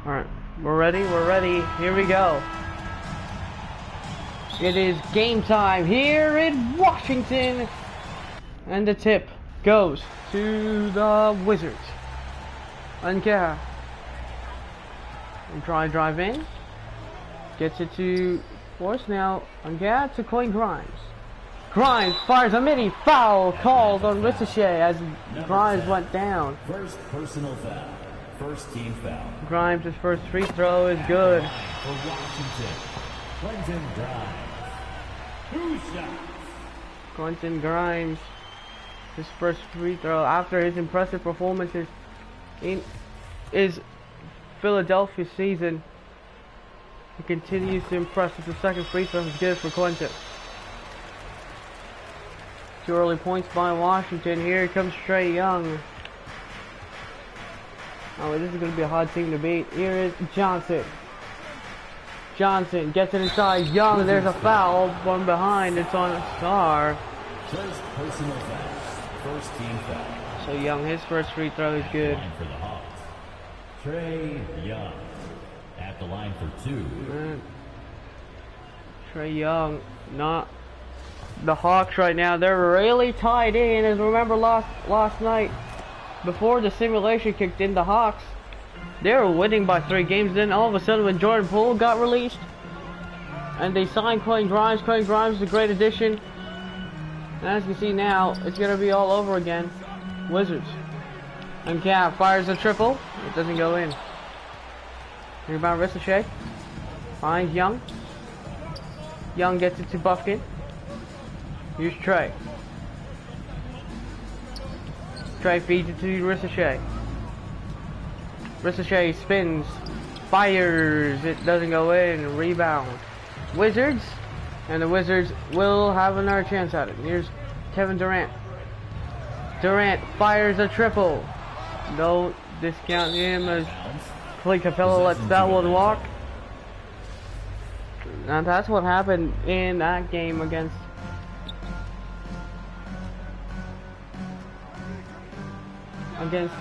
Alright, we're ready, here we go. It is game time here in Washington. And the tip goes to the Wizards. Unca. Drive in. Gets it to Force now. Unca to Coin Grimes. Grimes fires a mini foul called on Ricochet as Grimes went down. First personal foul. First team foul. Grimes' first free throw is good. For Washington, Quentin Grimes. 2 shots. Quentin Grimes, his first free throw after his impressive performances in his Philadelphia season. He continues to impress with the second free throw is good for Quentin. 2 early points by Washington. Here comes Trae Young. Oh, this is going to be a hard team to beat. Here is Johnson. Johnson gets it inside. Young, there's a foul from behind. It's on Star. First personal foul. First team foul. So Young, his first free throw is good. For the Hawks. Trae Young at the line for 2. Trae Young, not the Hawks right now. They're really tied in. As remember last night, before the simulation kicked in, the Hawks, they were winning by 3 games. Then all of a sudden when Jordan Poole got released and they signed Coin Grimes is a great addition. And as you can see now, it's going to be all over again. Wizards. And Cav fires a triple. It doesn't go in. Rebound Ricochet. Finds Young. Young gets it to Buffkin. Here's Trae. Trae feeds it to Ricochet. Ricochet spins, fires, it doesn't go in, rebound. Wizards, and the Wizards will have another chance at it. Here's Kevin Durant. Durant fires a triple. Don't discount him as Clint Capella lets that one walk. And that's what happened in that game against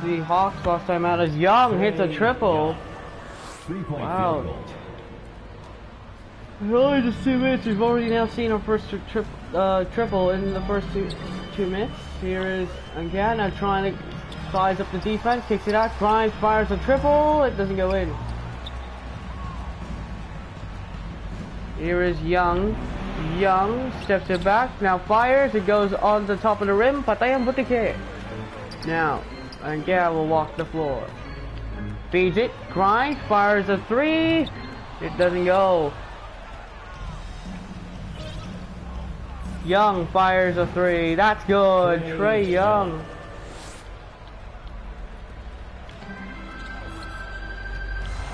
the Hawks last time out, as Young hits a triple. Wow. In only just 2 minutes, we've already now seen our first triple in the first two minutes. Here is Angana trying to size up the defense, kicks it out, Grimes fires a triple, it doesn't go in. Here is Young. Young steps it back, now fires, it goes on the top of the rim, Patayang Butike. Now, and Gale will walk the floor. Feeds it. Grimes fires a 3. It doesn't go. Young fires a 3. That's good. Trae Young.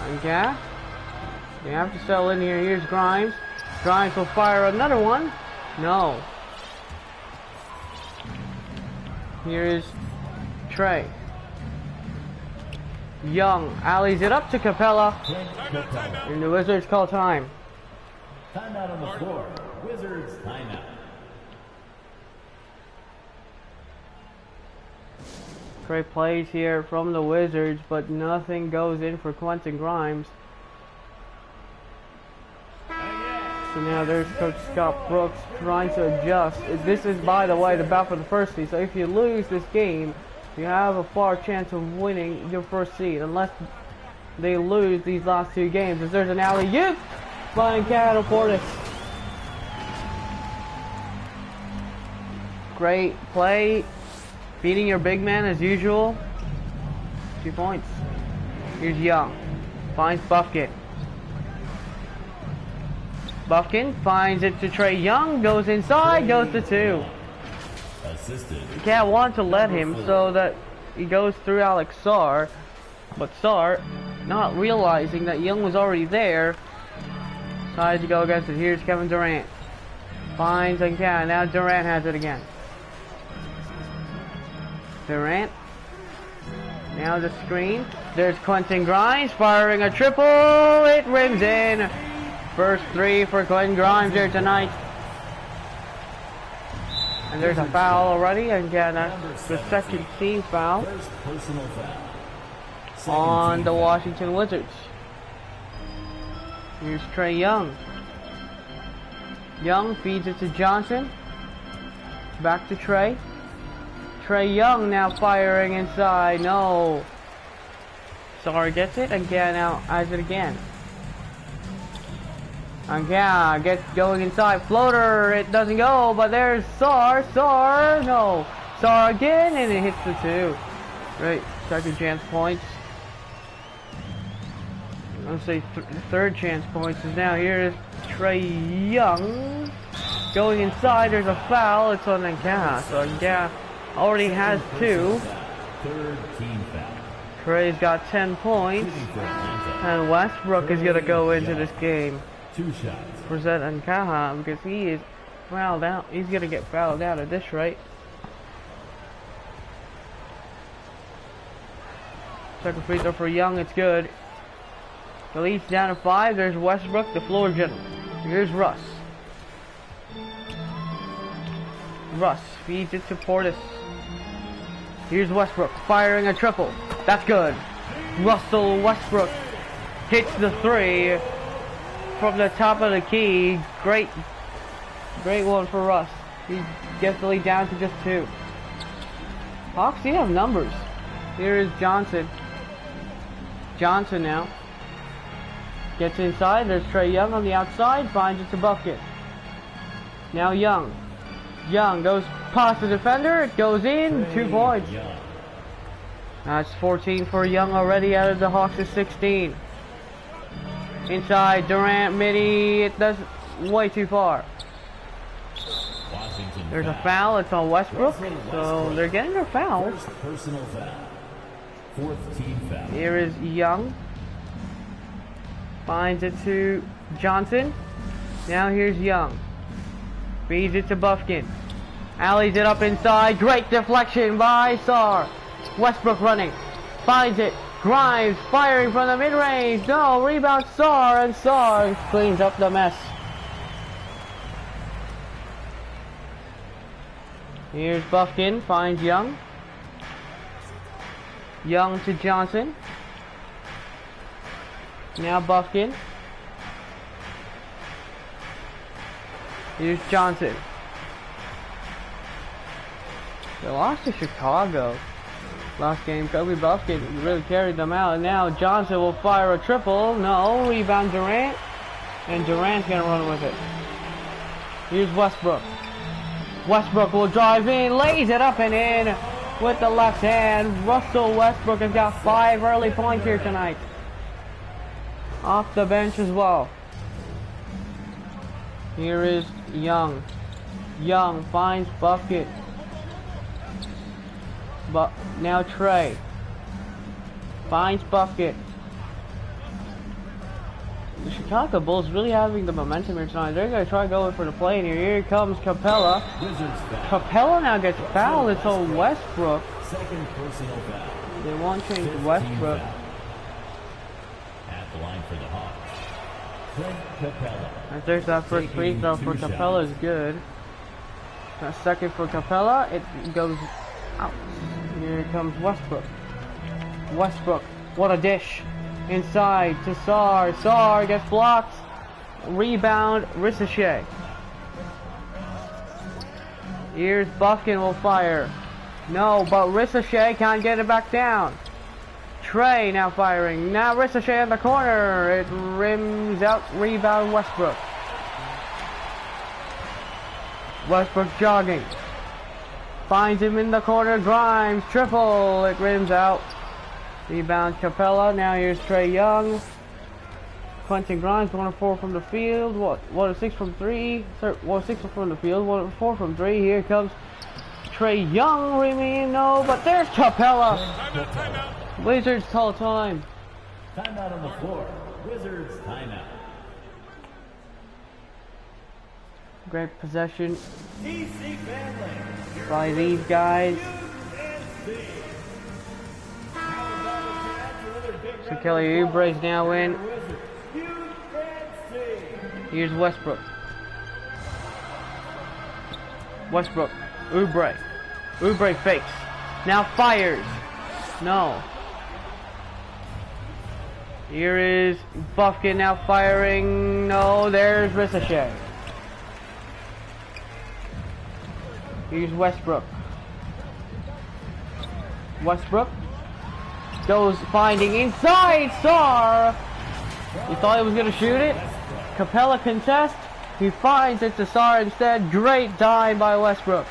And Gale. They have to settle in here. Here's Grimes. Grimes will fire another one. No. Here is Trae. Young alleys it up to Capella. And the Wizards call time. Timeout on the floor. Wizards timeout. Great plays here from the Wizards, but nothing goes in for Quentin Grimes. So now there's Coach Scott Brooks trying to adjust. This is, by the way, the battle for the first seed. So if you lose this game, you have a far chance of winning your first seed, unless they lose these last 2 games. As there's an alley-oop by Cattle Portis. Great play, beating your big man as usual. 2 points. Here's Young, finds Buffkin. Buffkin finds it to Trae Young, goes inside, goes to 2. Can't want to let him so that he goes through Alex Sarr, but Sarr, not realizing that Young was already there, decided to go against it. Here's Kevin Durant. Finds and can. Now Durant has it again. Durant. Now the screen. There's Quentin Grimes firing a triple. It rims in. First 3 for Quentin Grimes here tonight. And there's a foul already, and that's the second team foul on the Washington Wizards. Here's Trey Young. Young feeds it to Johnson. Back to Trey. Trey Young now firing inside. No. Sorry gets it. Again now has it again. Again gets going inside. Floater. It doesn't go, but there's Sar. Sar. No. Sar again, and it hits the two. Right. Second chance points. I'll say third chance points is now. Here is Trey Young going inside. There's a foul. It's on Nkah. So Nkah already has two. Third team foul. Trey's got 10 points, and Westbrook is gonna go into this game. 2 shots. Present Nkah because he is fouled out. He's gonna get fouled out at this rate. Second free throw for Young. It's good. The lead's down to 5. There's Westbrook, the floor general. Here's Russ. Russ feeds it to Portis. Here's Westbrook firing a triple. That's good. Russell Westbrook hits the 3 from the top of the key. Great one for Russ. He gets the lead down to just 2. Hawks, you have numbers. Here is Johnson. Johnson now. Gets inside, there's Trey Young on the outside, finds it to Bucket. Now Young. Young goes past the defender, it goes in, 2 points. That's 14 for Young already out of the Hawks' 16. Inside, Durant, midi, it does way too far. There's a foul, it's on Westbrook, so they're getting their fouls. Personal foul. 4th team foul. Here is Young. Finds it to Johnson. Now here's Young. Feeds it to Buffkin. Alleys it up inside. Great deflection by Sar. Westbrook running. Finds it. Grimes firing from the mid-range. No, rebound Sar, and Sar cleans up the mess. Here's Buffkin. Finds Young. Young to Johnson. Now Buffkin. Here's Johnson. They lost to Chicago last game. Kobe Buffkin really carried them out. And now Johnson will fire a triple. No. Rebound Durant. And Durant's going to run with it. Here's Westbrook. Westbrook will drive in. Lays it up and in with the left hand. Russell Westbrook has got 5 early points here tonight. Off the bench as well. Here is Young. Young finds Bucket. But now Trey finds Bucket. The Chicago Bulls really having the momentum here tonight. They're going to try going for the play in here. Here comes Capella. Capella now gets fouled. It's on Westbrook. Second personal foul. They won't change Westbrook. At the line for the Hawks. Clint Capella. And there's that first free throw for Capella is good. That second for Capella, it goes out. Here comes Westbrook. Westbrook, what a dish. Inside to Sar. Sar gets blocked. Rebound, Ricochet. Here's Buffkin will fire. No, but Ricochet can't get it back down. Trey now firing. Now Ricochet in the corner. It rims out. Rebound Westbrook. Westbrook jogging. Finds him in the corner. Grimes. Triple. It rims out. Rebound Capella. Now here's Trey Young. Quentin Grimes. 1 of 4 from the field. 1 of 6 from 3. 1 of 6 from the field. 1 of 4 from 3. Here comes Trey Young. Remain no, but there's Capella. Wizards call time. Timeout on the floor. Wizards timeout. Great possession by these guys. So Kelly Oubre's now in. Here's Westbrook. Westbrook. Oubre. Oubre fakes. Now fires. No. Here is Buffkin now firing. No, there's Ricochet. Here's Westbrook. Westbrook goes finding inside Star. He thought he was going to shoot it. Capella contest. He finds it to Sar instead. Great dive by Westbrook.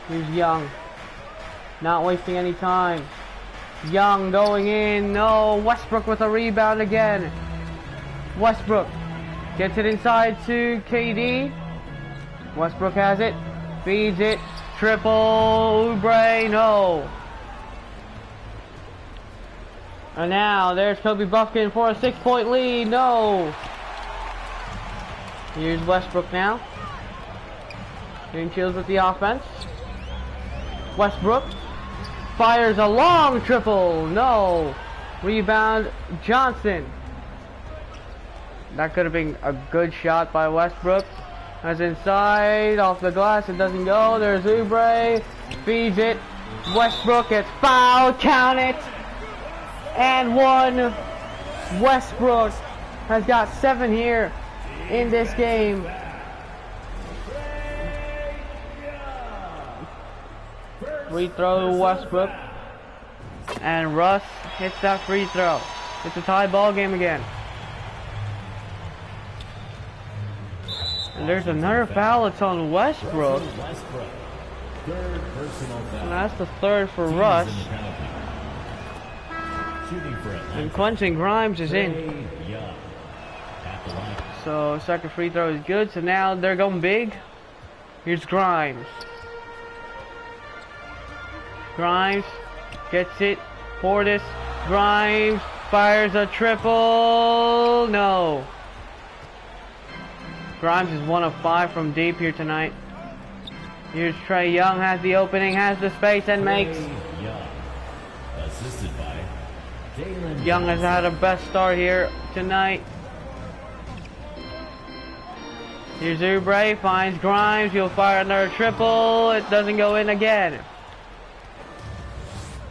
Here's Young. Not wasting any time. Young going in. No. Westbrook with a rebound again. Westbrook gets it inside to KD. Westbrook has it. Feeds it. Triple. Oubre. No. And now there's Kobe Buffkin for a 6-point lead. No. Here's Westbrook now. Getting chills with the offense. Westbrook fires a long triple. No. Rebound Johnson. That could have been a good shot by Westbrook. As inside, off the glass, it doesn't go. There's Oubre. Feeds it. Westbrook gets fouled. Count it. And one. Westbrook has got 7 here in this game. Free throw to Westbrook. And Russ hits that free throw. It's a tie ball game again. And there's another foul. It's on Westbrook. And that's the 3rd for Russ. And Quentin Grimes is in. So 2nd free throw is good. So now they're going big. Here's Grimes. Grimes gets it. Portis. Grimes fires a triple. No. Grimes is 1 of 5 from deep here tonight. Here's Trae Young, has the opening, has the space, and makes. Assisted by Young has had a best start here tonight. Here's Oubre, finds Grimes, he'll fire another triple, it doesn't go in again.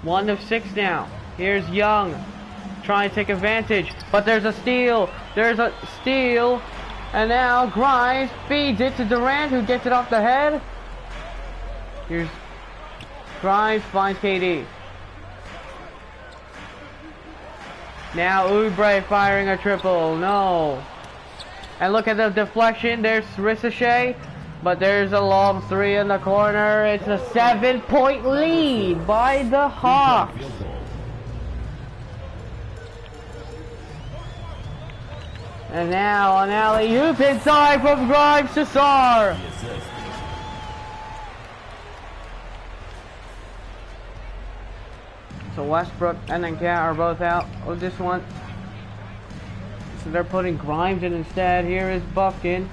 1 of 6 now. Here's Young, trying to take advantage, but there's a steal, and now Grimes feeds it to Durant, who gets it off the head. Here's Grimes, finds KD. Now Oubre firing a triple, no. And look at the deflection, there's Ricochet, but there's a long 3 in the corner. It's a 7-point lead by the Hawks. And now an alley-oop inside from Grimes to Sar. So Westbrook and then Cat are both out of this one. So they're putting Grimes in instead. Here is Buffkin.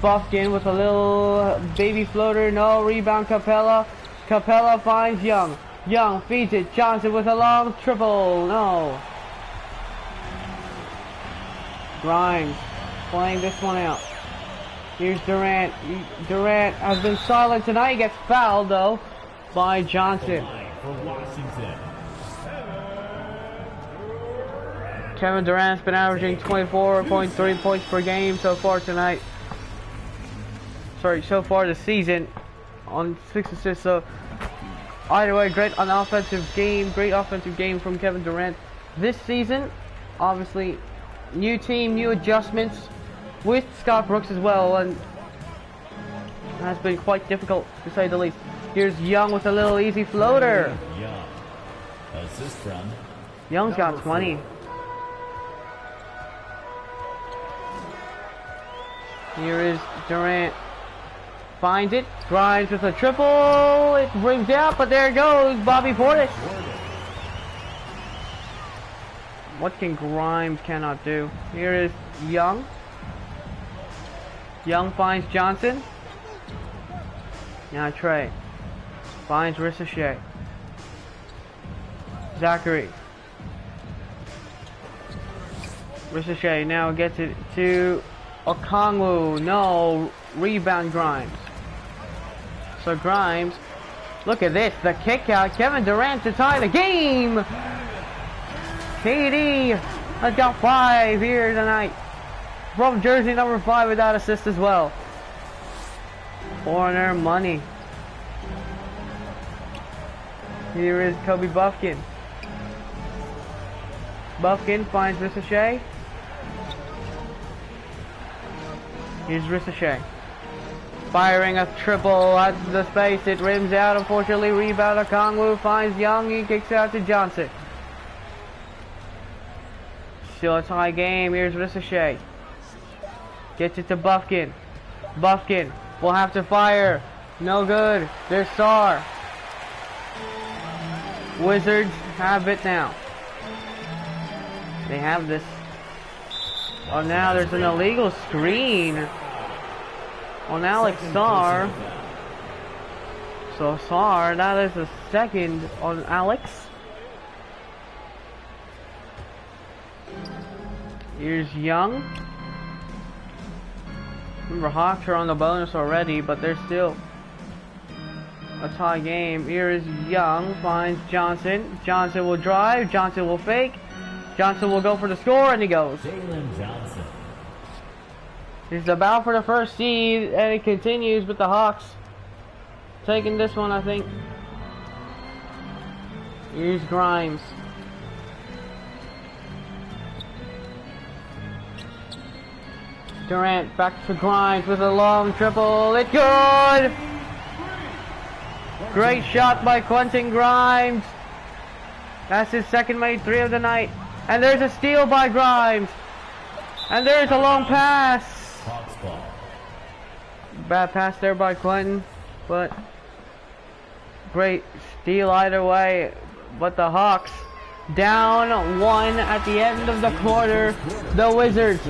Buffkin with a little baby floater. No, rebound Capella. Capella finds Young. Young feeds it. Johnson with a long triple. No. Grimes playing this one out. Here's Durant. Durant has been solid tonight. He gets fouled though by Johnson. Kevin Durant's been averaging 24.3 points per game so far tonight. Sorry, so far this season on 6 assists. So either way, great offensive game from Kevin Durant this season. Obviously, new team, new adjustments with Scott Brooks as well, and has been quite difficult to say the least. Here's Young with a little easy floater. Assist from Young's got 20. Here is Durant. Finds it. Grimes with a triple. It brings out, but there goes Bobby Portis. What can Grimes cannot do? Here is Young. Young finds Johnson. Now Trae. Finds Ricochet. Zachary. Ricochet now gets it to Okongwu. No. Rebound Grimes. So Grimes Look at this, the kick out. Kevin Durant to tie the game. KD has got 5 here tonight. From jersey number 5 with that assist as well. Corner money. Here is Kobe Buffkin. Buffkin finds Ricochet. Here's Ricochet. Firing a triple at the space. It rims out. Unfortunately, rebound of Kongwu finds Young. He kicks out to Johnson. Still a tie game. Here's Ricochet. Gets it to Buffkin. Buffkin will have to fire. No good. There's Sar. Wizards have it now. They have this. Oh, now there's an illegal screen on Alex Sar. So Sar, now there's a second on Alex. Here's Young. Remember, Hawks are on the bonus already, but they're still a tie game. Here is Young, finds Johnson. Johnson will drive, Johnson will fake. Johnson will go for the score, and he goes. Jalen Johnson. He's about for the first seed, and it continues with the Hawks taking this one, I think. Here's Grimes. Durant back to Grimes with a long triple. It's good! Great shot by Quentin Grimes. That's his second made 3 of the night. And there's a steal by Grimes. And there's a long pass. Bad pass there by Quentin, but great steal either way. But the Hawks down 1 at the end of the quarter. The Wizards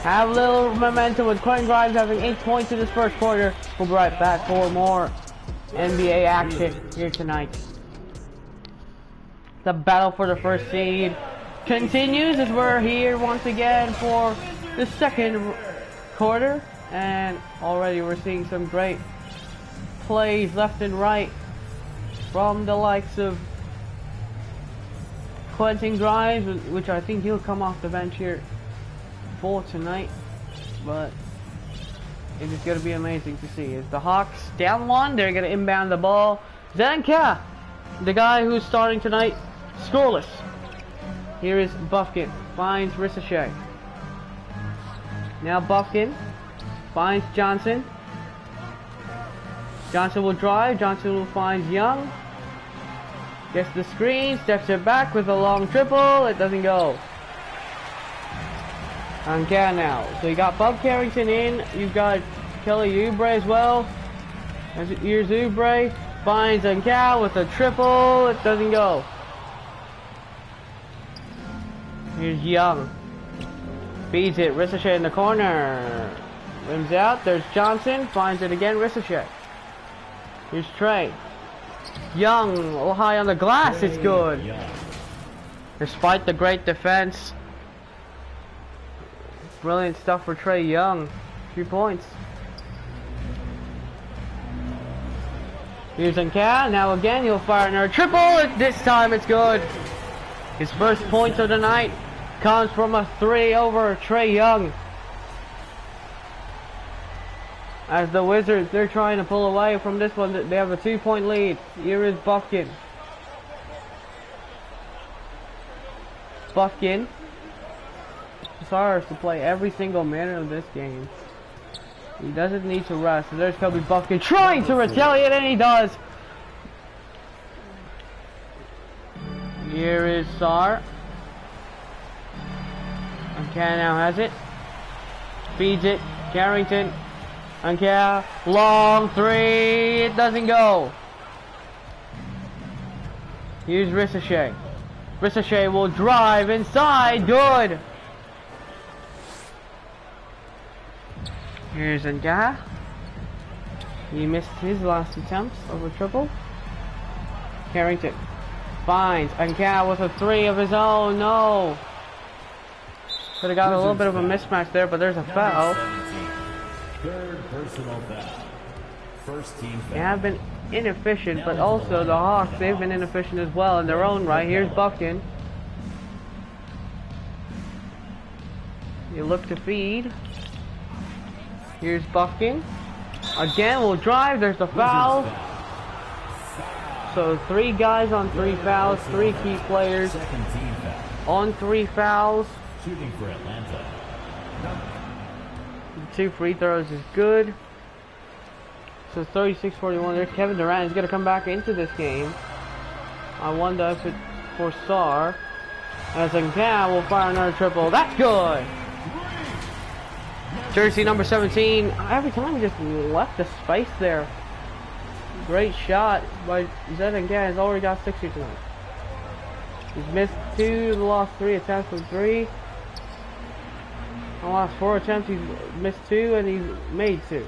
have a little momentum with Quentin Grimes having 8 points in this first quarter. We'll be right back for more NBA action here tonight. The battle for the first seed continues as we're here once again for the second quarter, and already we're seeing some great plays left and right from the likes of Quentin Grimes, which I think he'll come off the bench here for tonight, but it is going to be amazing to see. As the Hawks down 1, they're going to inbound the ball. Zanka, the guy who's starting tonight, scoreless. Here is Buffkin, finds Ricochet. Now Buffkin finds Johnson. Johnson will drive, Johnson will find Young. Gets the screen, steps it back with a long triple, it doesn't go. Anka now. So you got Bob Carrington in, you've got Kelly Oubre as well. Here's Oubre, finds Anka with a triple, it doesn't go. Here's Young. Feeds it, Ricochet in the corner. Rims out, there's Johnson, finds it again, Ricochet. Here's Trey. Young, a little high on the glass, it's good. Despite the great defense. Brilliant stuff for Trey Young. 3 points. Here's Anka, now again he'll fire another triple, this time it's good. His first points of the night comes from a 3 over Trey Young. As the Wizards, they're trying to pull away from this one. They have a 2-point lead. Here is Buffkin. Buffkin desires to play every single minute of this game. He doesn't need to rest. So there's Kobe Buffkin trying to retaliate, and he does. Here is Sar. Anka now has it. Feeds it. Carrington. Anka. Long 3. It doesn't go. Here's Ricochet. Ricochet will drive inside. Good. Here's Anka. He missed his last attempts over triple. Carrington finds Anka with a 3 of his own. No. Could have got a little bit of a mismatch there, but there's a foul. Third personal foul. First team foul. They have been inefficient, but also the Hawks, they've been inefficient as well in their own right. Here's Buckin. You look to feed. Here's Buckin. Again, we'll drive. There's the foul. So 3 guys on 3 fouls, 3 key players on 3 fouls. Shooting for Atlanta. 2 free throws is good. So 36-41. There's Kevin Durant. He's going to come back into this game. I wonder if it's for Sar. As Nkam will fire another triple. That's good. Jersey number 17. Every time he just left the space there. Great shot by Zed Nkam. He's already got 60 tonight. He's missed 2, lost 3 attempts from 3. The last 4 attempts, he's missed 2 and he's made 2.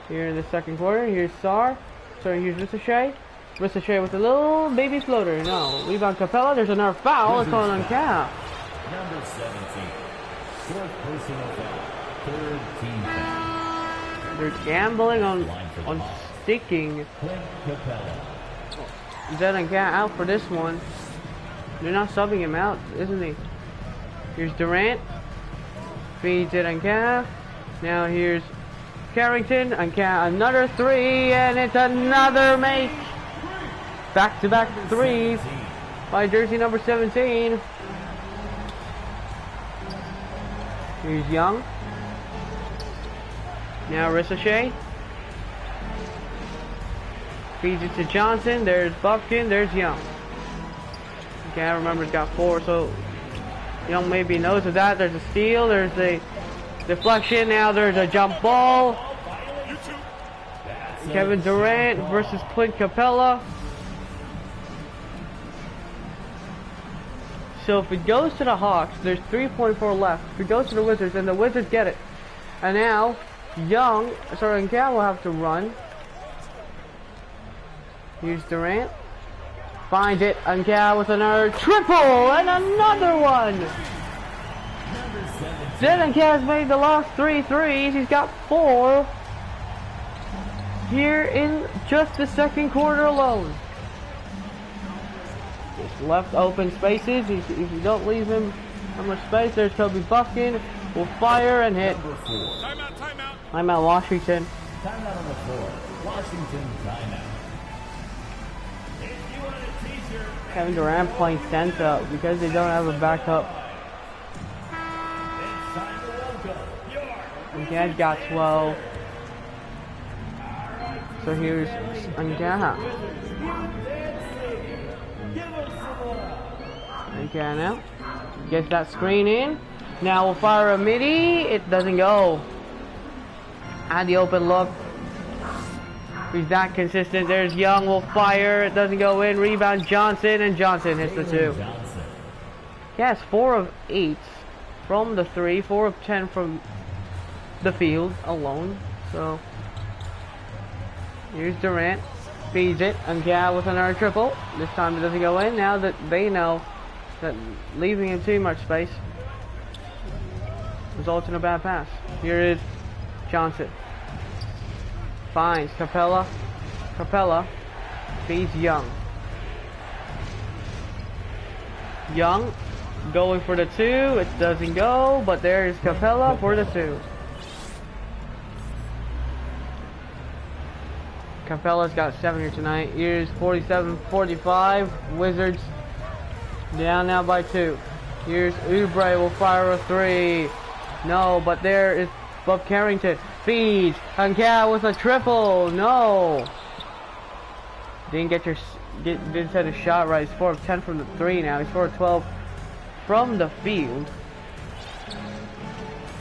Here in the second quarter, here's Sar. So here's Ricochet. Ricochet with a little baby floater. No. Rebound Capella. There's another foul. It's on Nkam. Number 17. 4th personal foul. 3rd team foul. They're gambling on sticking Zed Nkam out for this one. They're not subbing him out, isn't he? Here's Durant. Feeds it Nkam. Now here's Carrington. Nkam another 3, and it's another make. Back-to-back 3s by jersey number 17. Here's Young. Now Ricochet. Feeds it to Johnson. There's Buffkin. There's Young. Okay, I remember he's got 4, so Young maybe knows of that. There's a steal. There's a deflection. Now there's a jump ball. Kevin Durant versus Clint Capella. So if it goes to the Hawks, there's 3.4 left. If it goes to the Wizards, then the Wizards get it. And now Nkam will have to run. Here's Durant. Finds it. Nkam with another triple and another one. Zed Nkam has made the last 3 threes. He's got 4 here in just the second quarter alone. Just left open spaces. If you don't leave him that much space, there's Kobe Buffkin. Will fire and hit. Timeout, Washington. Timeout on the floor. Washington timeout. Kevin Durant playing center because they don't have a backup. Nkam got 12. So here's Nkam. Nkam now gets that screen in. Now we'll fire a midi. It doesn't go. And the open look. He's not consistent. There's Young. Will fire. It doesn't go in. Rebound Johnson, and Johnson hits the 2. He has 4 of 8 from the 3. 4 of 10 from the field alone. So here's Durant. Feeds it. Nkam with another triple. This time it doesn't go in. Now that they know that leaving him too much space results in a bad pass. Here is Johnson. Finds Capella. Capella feeds Young. Young going for the 2. It doesn't go, but there is Capella for the 2. Capella's got 7 here tonight. Here's 47-45. Wizards down now by 2. Here's Oubre will fire a 3. No, but there is Bob Carrington. Feeds. Nkam with a triple. No. Didn't set his shot right. He's 4 of 10 from the 3 now. He's 4 of 12 from the field.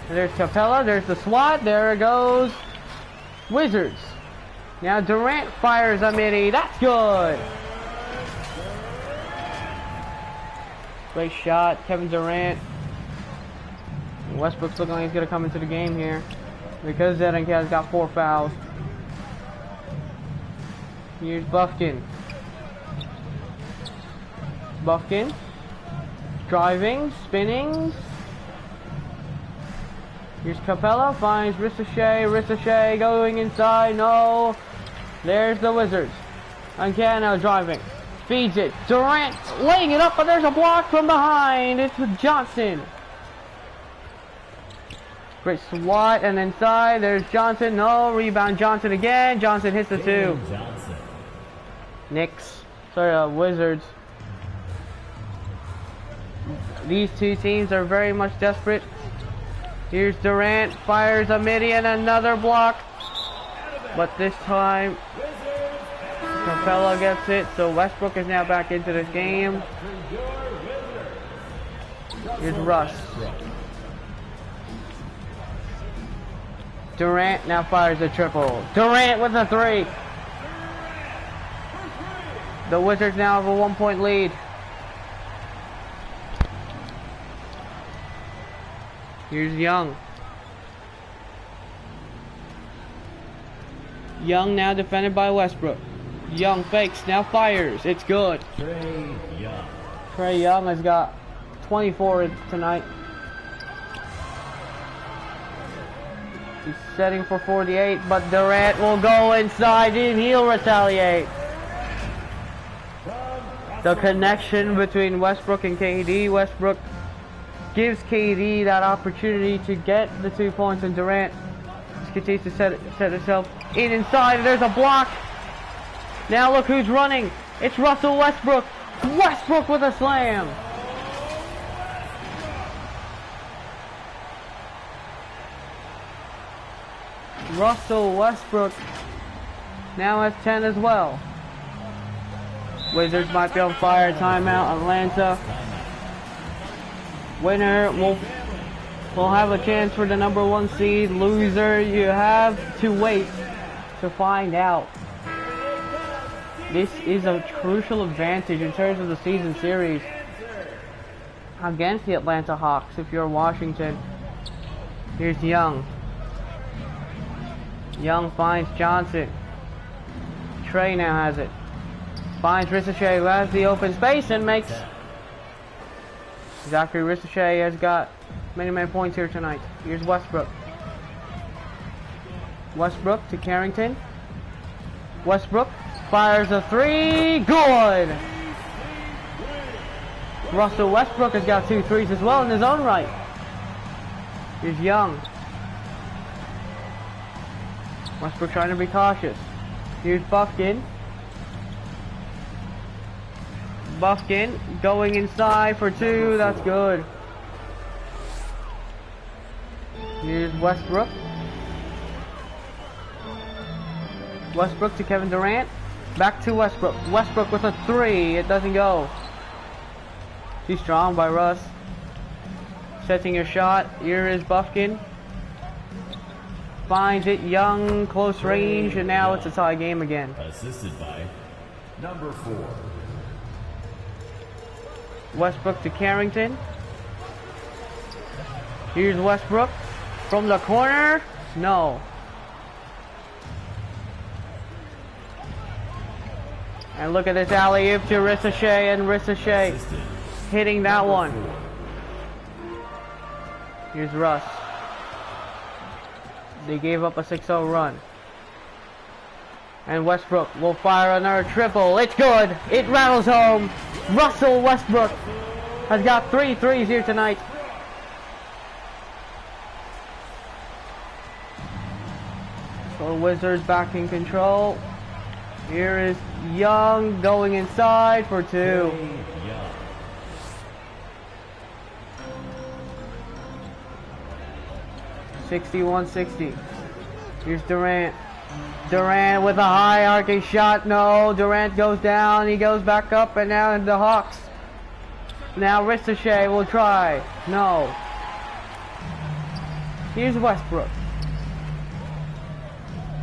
And there's Capella. There's the swat. There it goes. Wizards. Now Durant fires a midi. That's good. Great shot. Kevin Durant. Westbrook's looking like he's going to come into the game here because Zed Nkam has got 4 fouls. Here's Buffkin. Buffkin. Driving. Spinning. Here's Capella. Finds Ricochet. Ricochet going inside. No. There's the Wizards. Ancano driving. Feeds it. Durant laying it up, but there's a block from behind. It's with Johnson. Great swat, and inside there's Johnson. No, rebound Johnson again. Johnson hits the two. Knicks. Sorry, Wizards. These two teams are very much desperate. Here's Durant, fires a midi and another block. But this time, Capella gets it, so Westbrook is now back into this game. Here's Russ. Durant now fires a triple. Durant with a three. The Wizards now have a 1-point lead. Here's Young. Young now defended by Westbrook. Young fakes, now fires. It's good. Trae Young has got 24 tonight. He's setting for 48, but Durant will go inside and he'll retaliate. The connection between Westbrook and KD. Westbrook gives KD that opportunity to get the 2 points, and Durant just continues to set itself in inside. There's a block. Now look who's running. It's Russell Westbrook. Westbrook with a slam. Russell Westbrook now has 10 as well. Wizards might be on fire. Timeout, Atlanta. Winner will have a chance for the #1 seed. Loser, you have to wait to find out. This is a crucial advantage in terms of the season series against the Atlanta Hawks if you're Washington. Here's Young. Young finds Johnson. Trae now has it. Finds Ricochet, who has the open space and makes. Zachary Ricochet has got many points here tonight. Here's Westbrook. Westbrook to Carrington. Westbrook fires a three. Good! Russell Westbrook has got 2 threes as well in his own right. Here's Young. Westbrook trying to be cautious. Here's Buffkin. Buffkin going inside for 2. That's good. Here's Westbrook. Westbrook to Kevin Durant. Back to Westbrook. Westbrook with a 3. It doesn't go. Too strong by Russ. Setting your shot. Here is Buffkin. Finds it. Young, close range, and now it's a tie game again. Assisted by #4. Westbrook to Carrington. Here's Westbrook from the corner. No. And look at this alley-oop to Ricochet, and Ricochet hitting that one. Here's Russ. They gave up a 6-0 run. And Westbrook will fire another triple. It's good. It rattles home. Russell Westbrook has got 3 threes here tonight. So Wizards back in control. Here is Young going inside for 2. 61-60. Here's Durant. Durant with a high arcing shot. No, Durant goes down. He goes back up, and now the Hawks. Now Ricochet will try. No. Here's Westbrook.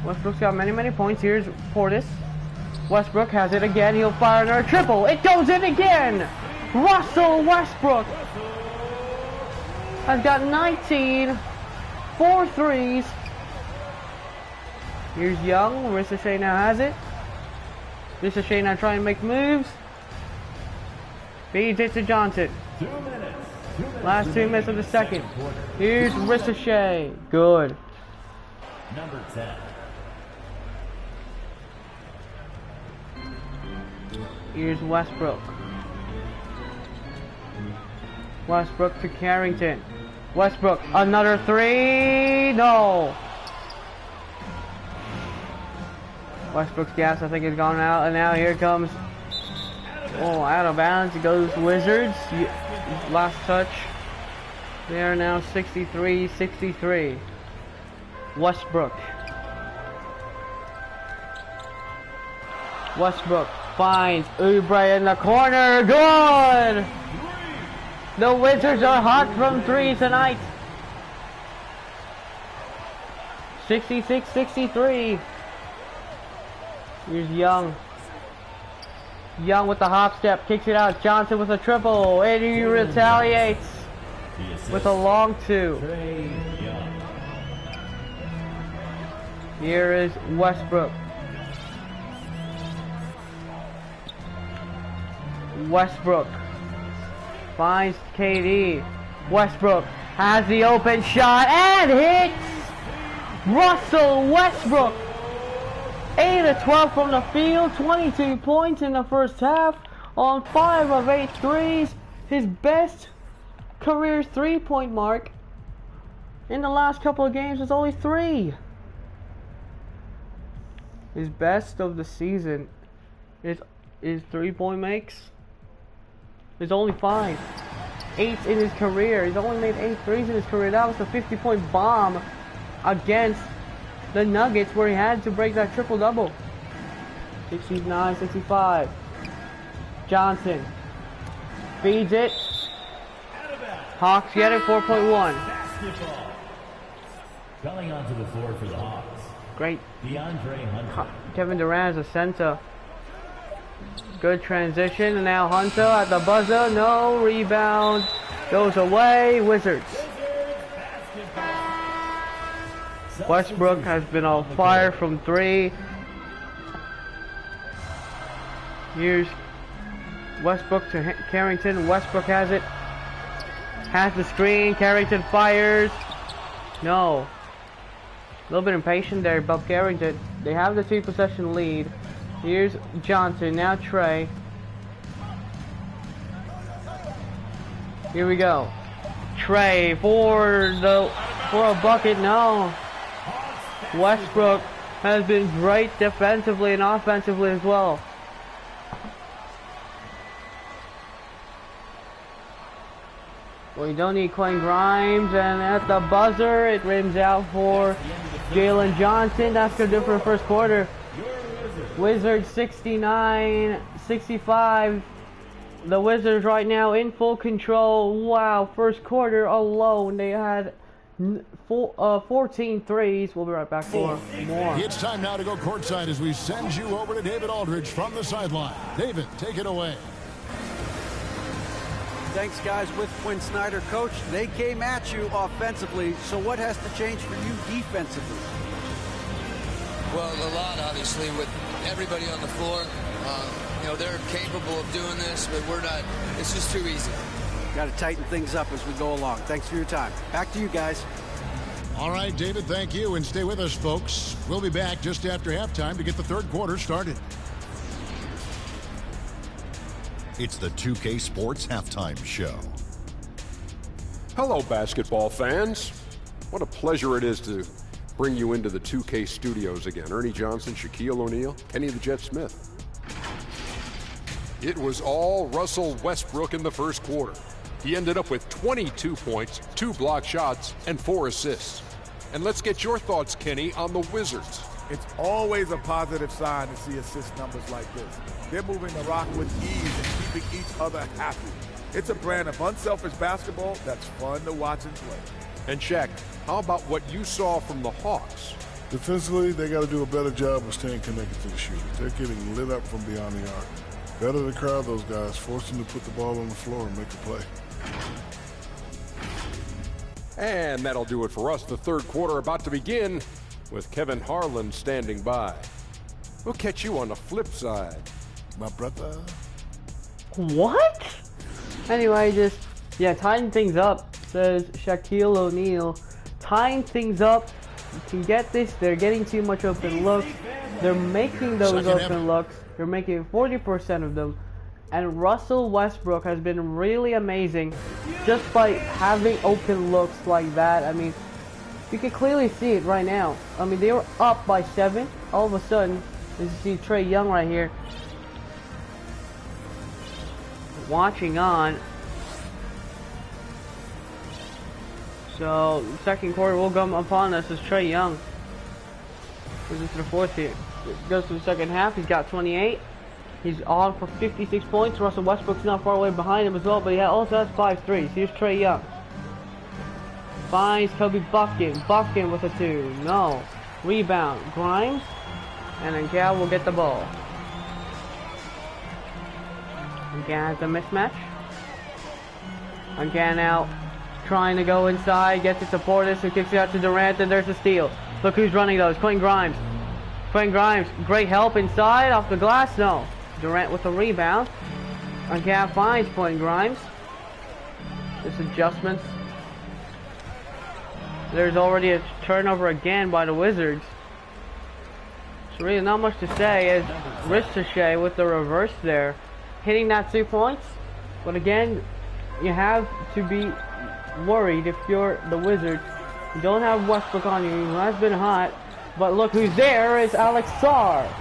Westbrook's got many points. Here's Portis. Westbrook has it again. He'll fire another triple. It goes in again. Russell Westbrook has got 19. 4 threes. Here's Young. Ricochet now has it. Ricochet now trying to make moves. Feeds it to Johnson. 2 minutes. Last 2 minutes of the second. Here's Ricochet. Good. #10. Here's Westbrook. Westbrook to Carrington. Westbrook, another three. No. Westbrook's gas, I think, is gone out, and now here comes. Oh, out of bounds. It goes Wizards. Last touch. They are now 63-63. Westbrook. Westbrook finds Oubre in the corner. Good! The Wizards are hot from three tonight. 66-63. Here's Young. Young with the hop step, kicks it out. Johnson with a triple, and he retaliates with a long two. Here is Westbrook. Westbrook finds KD. Westbrook has the open shot and hits Russell Westbrook. 8 of 12 from the field, 22 points in the first half on 5 of 8 threes. His best career 3-point mark in the last couple of games was only 3. His best of the season is 3-point makes. There's only 5. 8 in his career. He's only made 8 threes in his career. That was a 50-point bomb against the Nuggets where he had to break that triple-double. 69-65. Johnson feeds it. Hawks get it, 4.1. Coming onto the floor for the Hawks. Great. DeAndre Hunter. Kevin Durant as a center. Good transition, and now Hunter at the buzzer. No rebound. Goes away. Wizards. Westbrook has been on fire from 3. Here's Westbrook to Carrington. Westbrook has it. Has the screen. Carrington fires. No. A little bit impatient there, but Carrington. They have the 2-possession lead. Here's Johnson. Now Trey. Here we go. Trey for a bucket. No. Westbrook has been great defensively and offensively as well. We don't need Quentin Grimes, and at the buzzer it rims out for Jalen Johnson. That's gonna do it for the first quarter. Wizards 69-65. The Wizards right now in full control. Wow, first quarter alone they had 14 threes. We'll be right back for more. It's time now to go courtside as we send you over to David Aldridge from the sideline. David, take it away. Thanks, guys. With Quinn Snyder, coach, they came at you offensively. So what has to change for you defensively? Well, a lot, obviously, with everybody on the floor. You know, they're capable of doing this, but we're not. It's just too easy. Got to tighten things up as we go along. Thanks for your time. Back to you guys. All right, David, thank you. And stay with us, folks. We'll be back just after halftime to get the third quarter started. It's the 2K Sports Halftime Show. Hello, basketball fans. What a pleasure it is to bring you into the 2K studios again. Ernie Johnson, Shaquille O'Neal, Kenny the Jet Smith. It was all Russell Westbrook in the first quarter. He ended up with 22 points, 2 block shots, and 4 assists. And let's get your thoughts, Kenny, on the Wizards. It's always a positive sign to see assist numbers like this. They're moving the rock with ease and keeping each other happy. It's a brand of unselfish basketball that's fun to watch and play. And Shaq, how about what you saw from the Hawks? Defensively, they got to do a better job of staying connected to the shooters. They're getting lit up from beyond the arc. Better to crowd those guys, force them to put the ball on the floor and make a play. And that'll do it for us. The third quarter about to begin with Kevin Harlan standing by. We'll catch you on the flip side. My brother. What? Anyway, tighten things up, says Shaquille O'Neal. Tying things up. You can get this. They're getting too much open looks. They're making those open looks. They're making 40% of them. And Russell Westbrook has been really amazing just by having open looks like that. I mean, you can clearly see it right now. I mean, they were up by 7. All of a sudden, as you see Trae Young right here, watching on. So, second quarter will come upon us as Trae Young. Goes into the fourth here. Goes to the second half. He's got 28. He's on for 56 points. Russell Westbrook's not far away behind him as well, but he also has 5 threes. Here's Trae Young. Finds Kobe Buffkin. Buffkin with a 2. No. Rebound. Grimes. And then Gal will get the ball. Again has a mismatch. Again out. Trying to go inside. Gets it to Portis, who kicks it out to Durant, and there's a steal. Look who's running those. Quentin Grimes. Quentin Grimes. Great help inside. Off the glass. No. Durant with a rebound. Again finds Quentin Grimes. Just adjustments. There's already a turnover again by the Wizards. So really not much to say as Ricochet with the reverse there. Hitting that 2 points. But again, you have to be worried if you're the Wizards. You don't have Westbrook on you. He has been hot. But look who's there is Alex Sarr.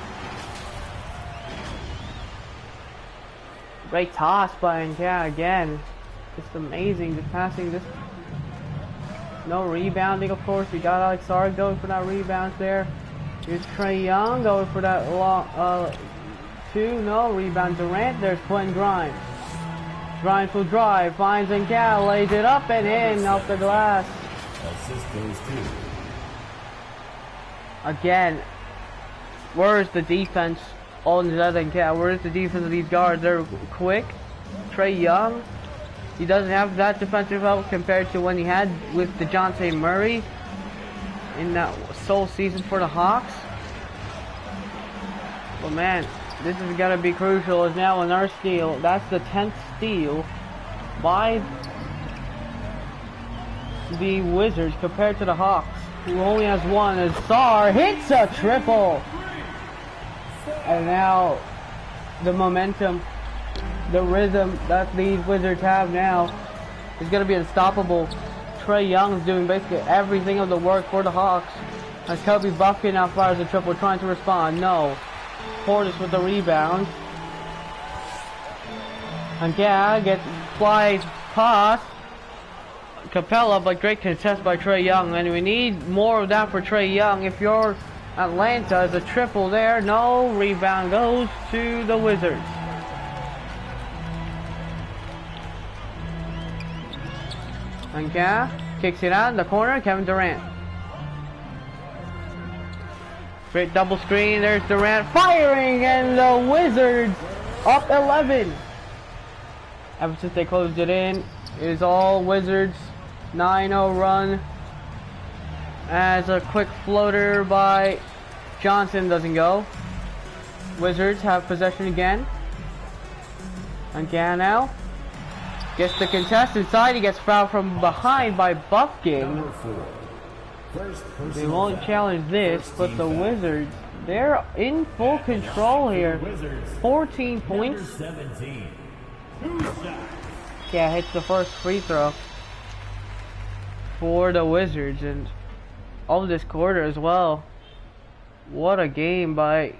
Great toss by Nkya again. Just amazing. Just passing this. No rebounding, of course. We got Alex Sarr going for that rebound there. Here's Trae Young going for that long 2. No rebound. Durant. There's Quentin Grimes. Grimes will drive. Finds Nkya. Lays it up and in off the glass. Assist goes to. Again, where's the defense on that Nkya? Where's the defense of these guards? They're quick. Trae Young. He doesn't have that defensive level compared to when he had with DeJounte Murray in that sole season for the Hawks. But man, this is going to be crucial. Is now another steal. That's the 10th steal by the Wizards compared to the Hawks, who only has 1. As Sarr hits a triple. And now the momentum, the rhythm that these Wizards have now is going to be unstoppable. Trae Young is doing basically everything of the work for the Hawks. As Kobe Buffkin now fires a triple, trying to respond. No. Portis with the rebound. And yeah, gets flies pass. Capella, but great contest by Trae Young. And we need more of that for Trae Young. If you're Atlanta, as a triple there. No. Rebound goes to the Wizards. And yeah, kicks it out in the corner. Kevin Durant. Great double screen. There's Durant firing, and the Wizards up 11. Ever since they closed it in, it is all Wizards. 9-0 run. As a quick floater by Johnson doesn't go. Wizards have possession again. Again now. Gets the contest inside. He gets fouled from behind by Buffkin. They won't challenge this, but the Wizards, they're in full control here. 14 points. Yeah, hits the first free throw for the Wizards, and all of this quarter as well. What a game by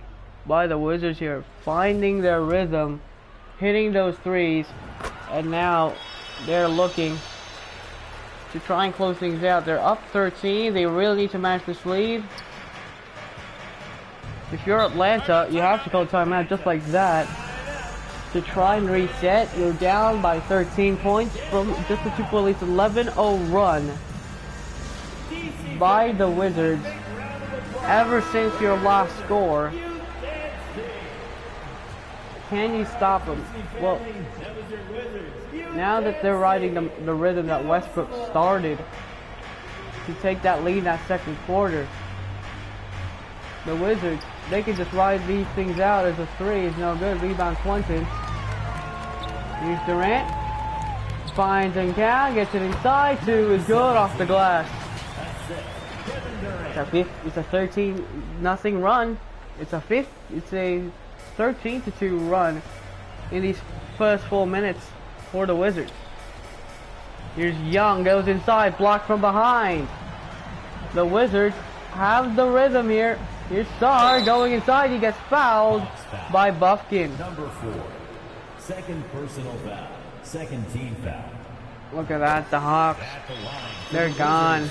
the Wizards here, finding their rhythm, hitting those threes, and now they're looking to try and close things out. They're up 13. They really need to match this lead. If you're Atlanta, you have to call timeout just like that to try and reset. You're down by 13 points from just a 2-point lead. 11-0 run by the Wizards ever since your last score. Can you stop them? Well, now that they're riding the rhythm that Westbrook started to take that lead in that second quarter, the Wizards, they can just ride these things out. As a 3 is no good. Rebound Quentin. Here's Durant. Finds Nkya, gets it inside. 2 is good off the glass. It's a 13-0 run. It's a 5th. It's a 13-2 run in these first 4 minutes for the Wizards. Here's Young, goes inside, blocked from behind. The Wizards have the rhythm here. Here's Sarr going inside, he gets fouled by Buffkin. Number 4. Second personal foul. Second team foul. Look at that, the Hawks. They're gone.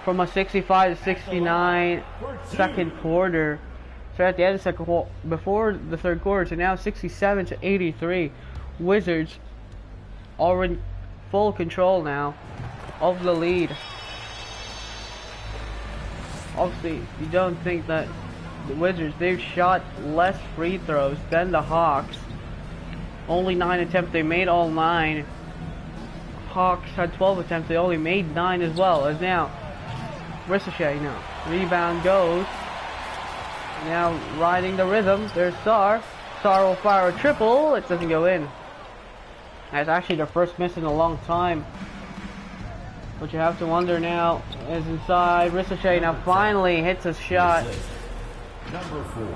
From a 65 to 69 second quarter. So at the end of the second quarter, before the third quarter, to now 67 to 83. Wizards already full control now of the lead. Obviously, you don't think that the Wizards, they've shot less free throws than the Hawks. Only 9 attempts, they made all 9. Hawks had 12 attempts, they only made 9 as well. As now, Ricochet now. Rebound goes. Now riding the rhythm, there's Sarr. Sarr will fire a triple, it doesn't go in. That's actually their first miss in a long time. But you have to wonder now, is inside. Ricochet now finally hits a shot. Number 4.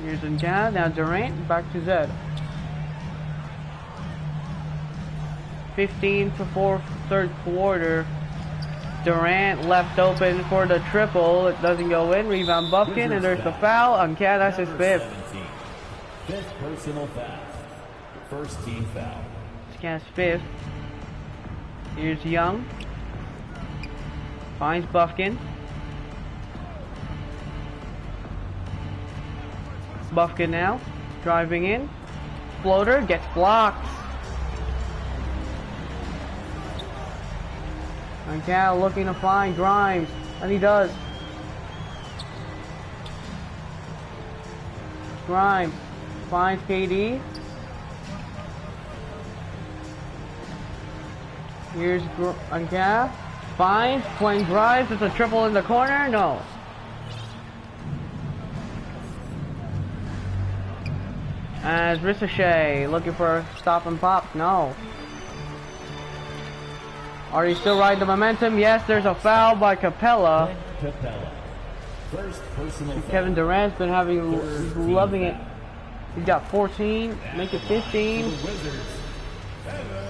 Here's Nkan, now Durant, back to Zed. 15-4 third quarter. Durant left open for the triple. It doesn't go in. Rebound Buffkin, and there's the foul. Nkan, that's his fifth. 5th personal foul. First team foul. Nkan's fifth. Here's Young. Finds Buffkin. Buffkin now, driving in. Floater gets blocked. And Cal looking to find Grimes, and he does. Grimes finds KD. Here's Cal. Finds, playing Grimes, it's a triple in the corner, no. As Ricochet looking for a stop and pop, no. Are you still riding the momentum? Yes, there's a foul by Capella. First personal Kevin Durant's been loving it. He's got 14, make it 15.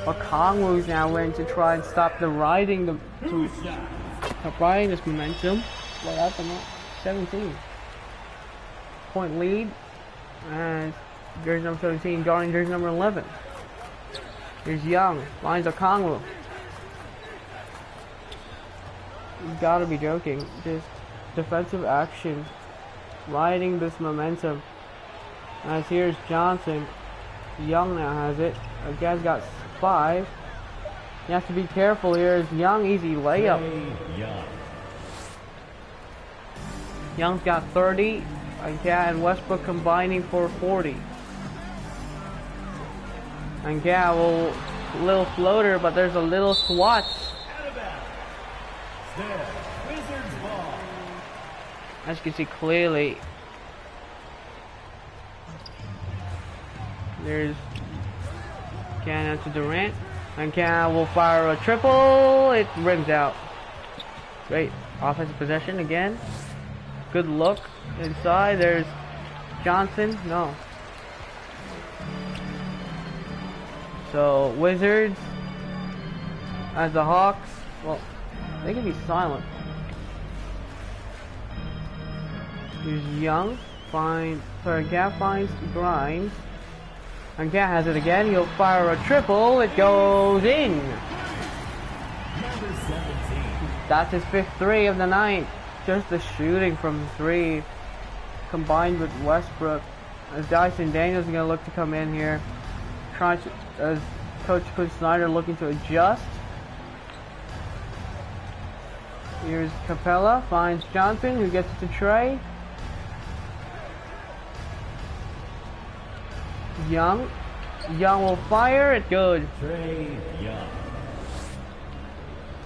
Okongwu's now in to try and stop the riding this momentum. What happened? 17 point lead, and jersey number 17 guarding jersey number 11. Here's Young, finds Okongwu. You gotta be joking. Just defensive action, riding this momentum. As here's Johnson. Young now has it. Again, got 5. You have to be careful here. Is Young, easy layup. Young's got 30. And Westbrook combining for 40. And yeah, well, little floater, but there's a little swat. As you can see clearly, there's Can out to Durant, and Can will fire a triple. It rims out. Great offensive possession again. Good look inside. There's Johnson. No. So Wizards as the Hawks. Well, they can be silent. Here's Young. Gap finds Grimes. And Gap has it again. He'll fire a triple. It goes in. That's his 5th 3 of the night. Just the shooting from 3 combined with Westbrook. As Dyson Daniels is going to look to come in here. As Coach Quinn Snyder looking to adjust. Here's Capella, finds Johnson, who gets to Trey. Young will fire it, good. Trey Young.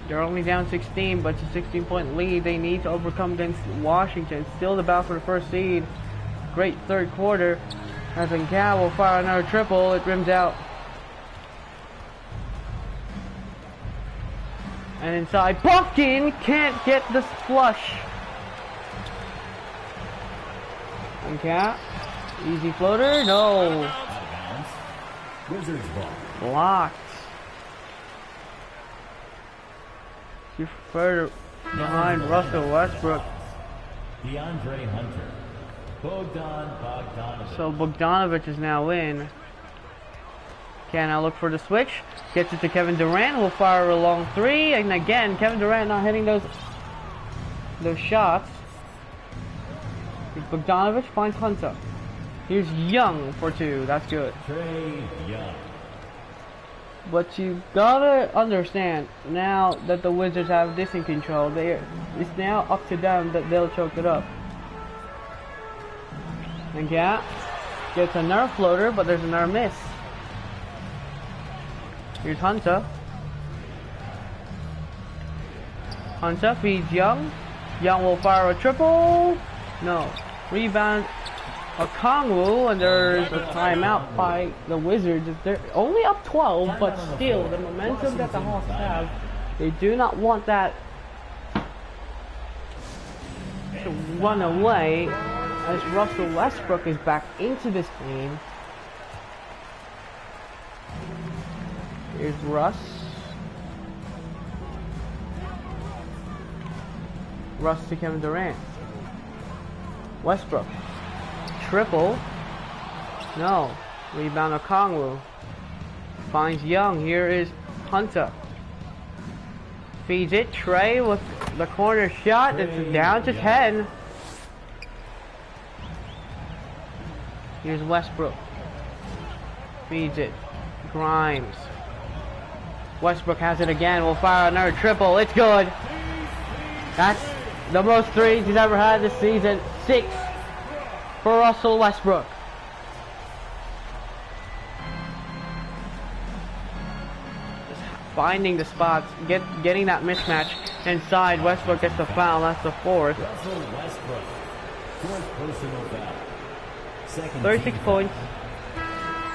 They're only down 16, but it's a 16-point lead. They need to overcome against Washington. Still the battle for the first seed. Great third quarter. As Nkan will fire another triple, it rims out. And inside, Buffkin can't get this flush. And Cat, easy floater, no. Wizards ball. Blocked. You're further behind Russell Westbrook. DeAndre Hunter. Bogdanovich. So Bogdanovich is now in. Can now look for the switch. Gets it to Kevin Durant, who will fire a long three. And again, Kevin Durant not hitting those shots. Bogdanovich finds Hunter. Here's Young for two. That's good. Trey Young. But you gotta understand now that the Wizards have this in control. It's now up to them that they'll choke it up. And Cat gets another floater, but there's another miss. Here's Hunter. Hunter feeds Young. Young will fire a triple. No. Rebound Okongwu, and there's a timeout by the Wizards. They're only up 12, but still, the momentum that the Hawks have, they do not want that to run away, as Russell Westbrook is back into this game. Here's Russ. Russ to Kevin Durant. Westbrook. Triple. No. Rebound Okongwu. Finds Young. Here is Hunter. Feeds it. Trey with the corner shot. It's down to 10. Here's Westbrook. Feeds it. Grimes. Westbrook has it again. Will fire another triple. It's good. That's the most threes he's ever had this season. 6 for Russell Westbrook. Just finding the spots, getting that mismatch inside. Westbrook gets the foul. That's the fourth. Russell Westbrook. Fourth personal foul. 36 points.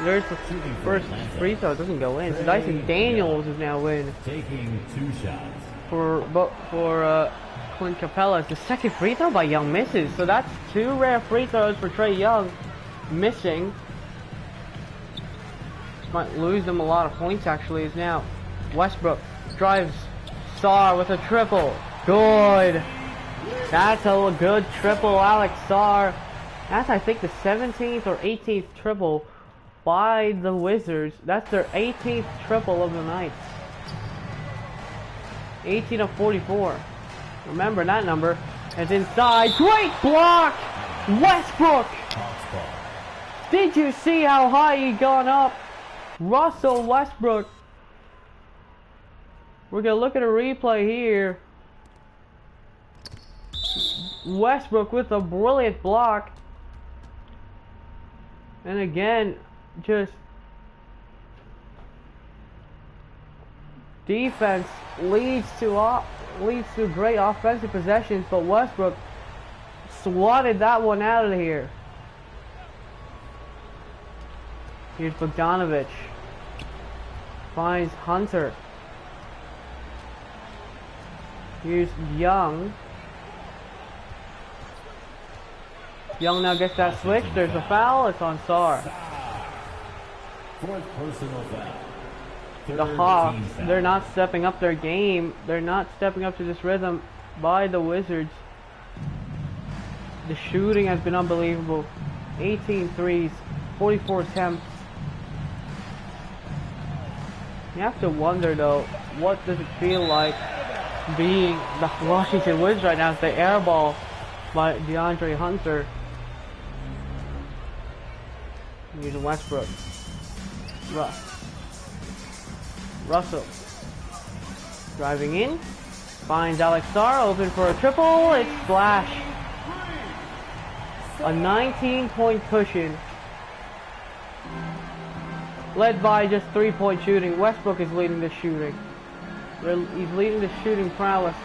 There's the first free throw. It doesn't go in. So Dyson Daniels is now in. Taking 2 shots. For Clint Capella. The second free throw by Young misses. So that's 2 rare free throws for Trey Young missing. Might lose them a lot of points actually. Is now Westbrook drives Sarr with a triple. Good. That's a good triple, Alex Sarr. That's I think the 17th or 18th triple by the Wizards. That's their 18th triple of the night. 18 of 44. Remember that number. It's inside. Great block! Westbrook! Did you see how high he gone up? Russell Westbrook. We're going to look at a replay here. Westbrook with a brilliant block. And again, just defense leads to great offensive possessions, but Westbrook swatted that one out of here. Here's Bogdanovich. Finds Hunter. Here's Young. Young now gets that switch. There's a foul. It's on Sarr. Fourth personal foul. The Hawks, they're not stepping up their game. They're not stepping up to this rhythm by the Wizards. The shooting has been unbelievable. 18 threes, 44 attempts. You have to wonder though, what does it feel like being the Washington Wizards right now as they airball by DeAndre Hunter. Here's Westbrook. Russell. Driving in. Finds Alex Sarr open for a triple. It's splash. A 19-point cushion. Led by just 3-point shooting. Westbrook is leading the shooting. He's leading the shooting prowess.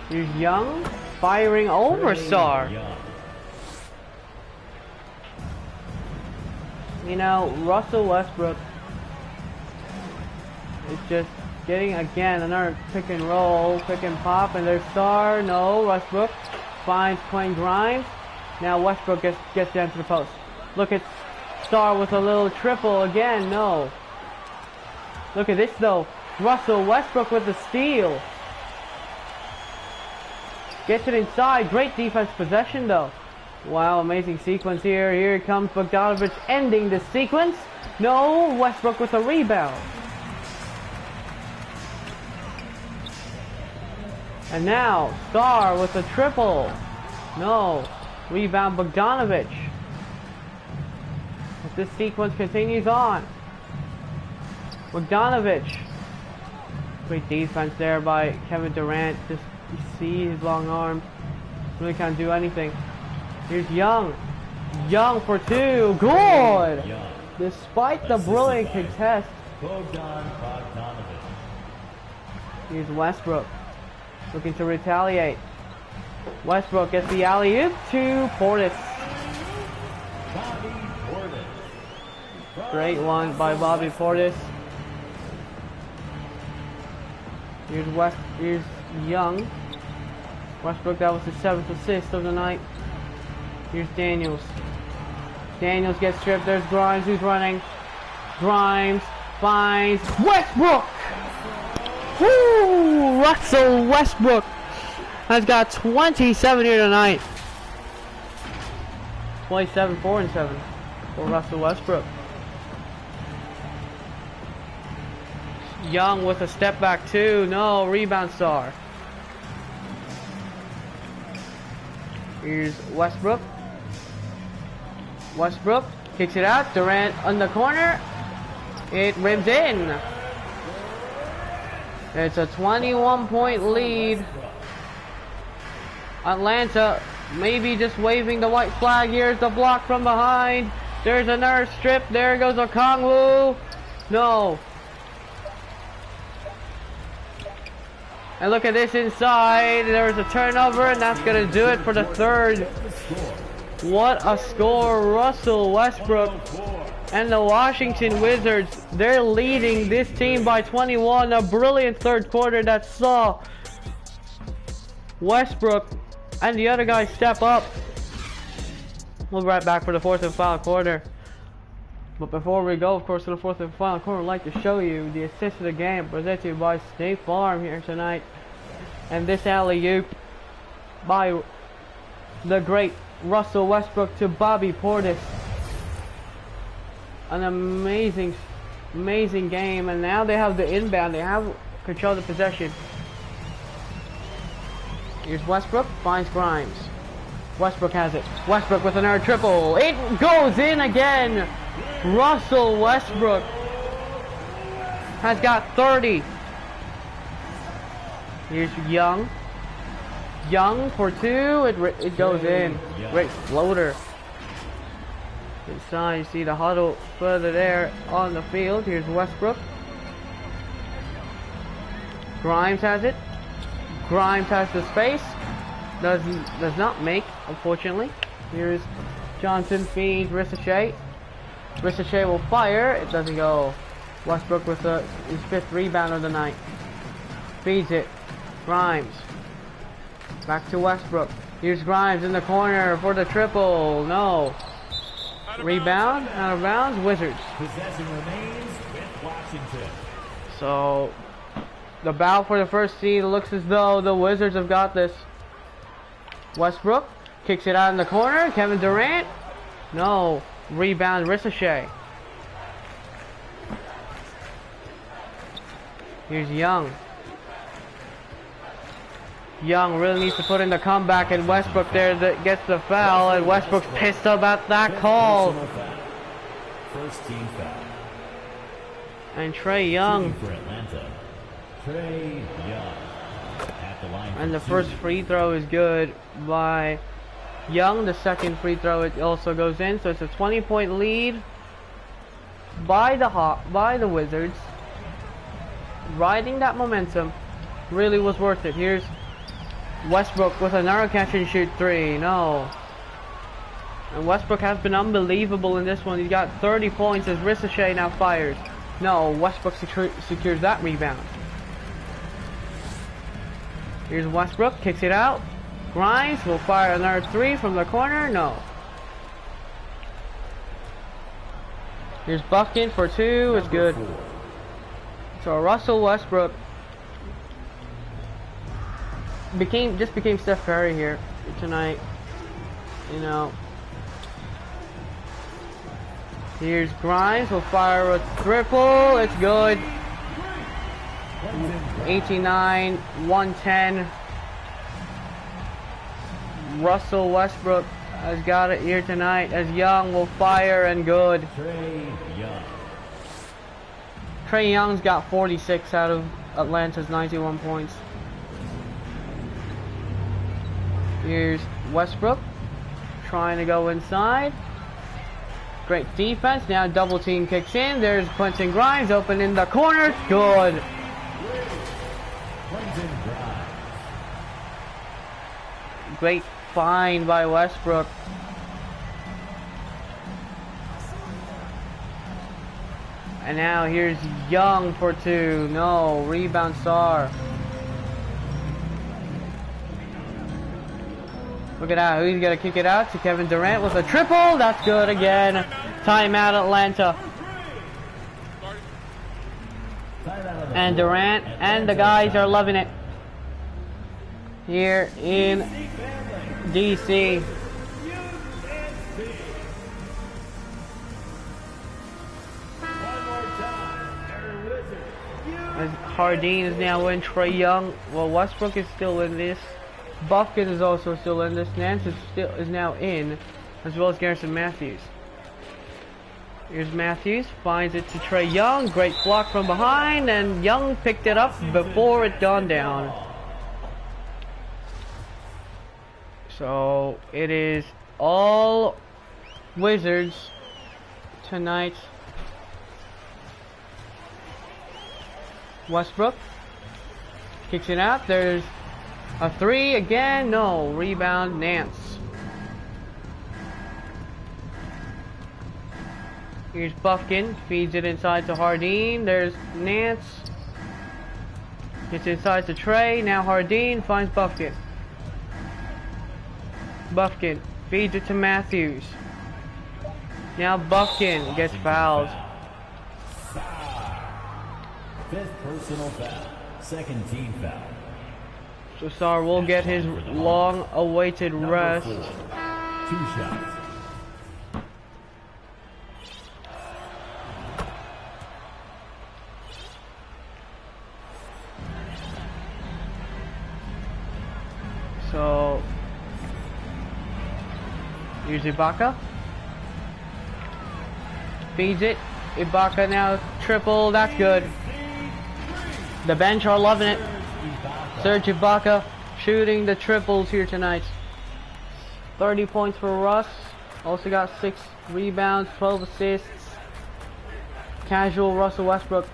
Here's Young. Firing over Sarr. You know, Russell Westbrook is just getting again another pick and roll, pick and pop, and there's Star. No, Westbrook finds Quinn Grimes. Now Westbrook gets down to the post. Look at Star with a little triple again. No. Look at this though. Russell Westbrook with the steal. Gets it inside. Great defense possession though. Wow, amazing sequence here. Here comes Bogdanovich ending the sequence. No, Westbrook with a rebound. And now, Star with a triple. No, rebound Bogdanovich. As this sequence continues on. Bogdanovich. Great defense there by Kevin Durant. Just you see his long arms. Really can't do anything. Here's Young. Young for two. Good! Despite the brilliant contest. Here's Westbrook. Looking to retaliate. Westbrook gets the alley-oop to Portis. Great one by Bobby Portis. Here's Young. Westbrook, that was his 7th assist of the night. Here's Daniels. Daniels gets stripped. There's Grimes who's running. Grimes finds Westbrook! Woo! Russell Westbrook has got 27 here tonight. 27, 4 and 7 for Russell Westbrook. Young with a step back two. No, rebound Star. Here's Westbrook. Westbrook kicks it out. Durant on the corner. It rims in. It's a 21-point lead. Atlanta maybe just waving the white flag. Here's the block from behind. There's another strip. There goes Okongwu. No. And look at this inside. There's a turnover, and that's going to do it for the third. What a score. Russell Westbrook and the Washington Wizards, they're leading this team by 21. A brilliant third quarter that saw Westbrook and the other guys step up. We'll be right back for the fourth and final quarter. But before we go, of course, to the fourth and final quarter, I'd like to show you the assist of the game presented by State Farm here tonight. And this alley-oop by the great Russell Westbrook to Bobby Portis. An amazing game. And now they have the inbound. They have control of the possession. Here's Westbrook, finds Grimes. Westbrook has it. Westbrook with another triple. It goes in again. Russell Westbrook has got 30. Here's Young. Young for two. It goes in. Great floater. Inside, you see the huddle further there on the field. Here's Westbrook. Grimes has it. Grimes has the space. Does not make, unfortunately. Here's Johnson feeds Ricochet. Ricochet will fire. It doesn't go. Westbrook with his 5th rebound of the night. Feeds it. Grimes. Back to Westbrook. Here's Grimes in the corner for the triple. No. Rebound. Out of bounds. Wizards. Possession remains with Washington. So, the battle for the first seed looks as though the Wizards have got this. Westbrook kicks it out in the corner. Kevin Durant. No. Rebound Ricochet. Here's Young. Young really needs to put in the comeback, and Westbrook there that gets the foul, and Westbrook's pissed about that call. First team foul. And Trae Young. For Atlanta, Trae Young at the line. And the first free throw is good by Young. The second free throw, it also goes in, so it's a 20-point lead by the Wizards. Riding that momentum really was worth it. Here's Westbrook with another catch and shoot three. No. And Westbrook has been unbelievable in this one. He's got 30 points as Ricochet now fires. No, Westbrook secures that rebound. Here's Westbrook, kicks it out. Grimes will fire another 3 from the corner. No. Here's Buffkin for 2. It's good. So Russell Westbrook became Steph Curry here tonight. You know. Here's Grimes will fire a triple. It's good. 89, 110. Russell Westbrook has got it here tonight as Young will fire and good. Trae Young's got 46 out of Atlanta's 91 points. Here's Westbrook trying to go inside. Great defense. Now double team kicks in. There's Quentin Grimes open in the corner. Good. Great find by Westbrook. And now here's Young for 2. No, rebound Sarr. Look at that. Who's going to kick it out to Kevin Durant with a triple? That's good again. Timeout Atlanta. And Durant and the guys are loving it here in DC. As Hardin is now in, Trae Young. Well, Westbrook is still in this. Buffkin is also still in this. Nance is now in, as well as Garrison Matthews. Here's Matthews, finds it to Trae Young. Great block from behind, and Young picked it up before it gone down. So it is all Wizards tonight. Westbrook kicks it out. There's a 3 again. No. Rebound Nance. Here's Buffkin. Feeds it inside to Hardin. There's Nance. Gets inside to Trae. Now Hardin finds Buffkin. Buffkin feeds it to Matthews. Now Buffkin gets fouled. 5th personal foul. 2nd team foul. So Sarr will get his long-awaited rest. 2 shots. So here's Ibaka. Feeds it. Ibaka now triple. That's good. The bench are loving it. Serge Ibaka shooting the triples here tonight. 30 points for Russ. Also got 6 rebounds, 12 assists. Casual Russell Westbrook.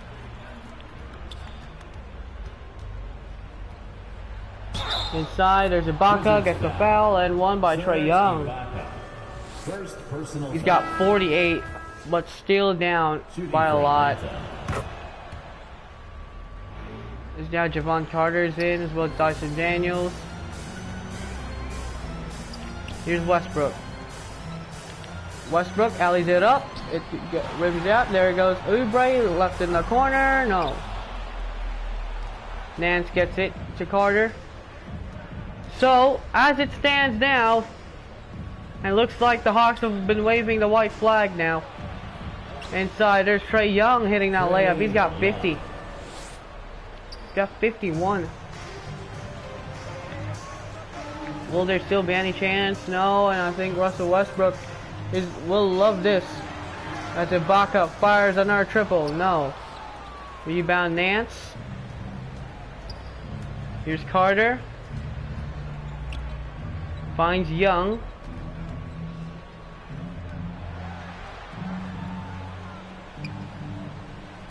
Inside, there's Ibaka, gets a foul, and one by Trae Young. He's got 48, but still down by a lot. There's now Javon Carter's in, as well as Dyson Daniels. Here's Westbrook. Westbrook alleys it up. It rims out. There it goes. Oubre left in the corner. No. Nance gets it to Carter. So, as it stands now, it looks like the Hawks have been waving the white flag now. Inside, there's Trae Young hitting that layup. He's got 50. He's got 51. Will there still be any chance? No, and I think Russell Westbrook will love this. As Ibaka fires another triple. No. Rebound Nance. Here's Carter. Finds Young.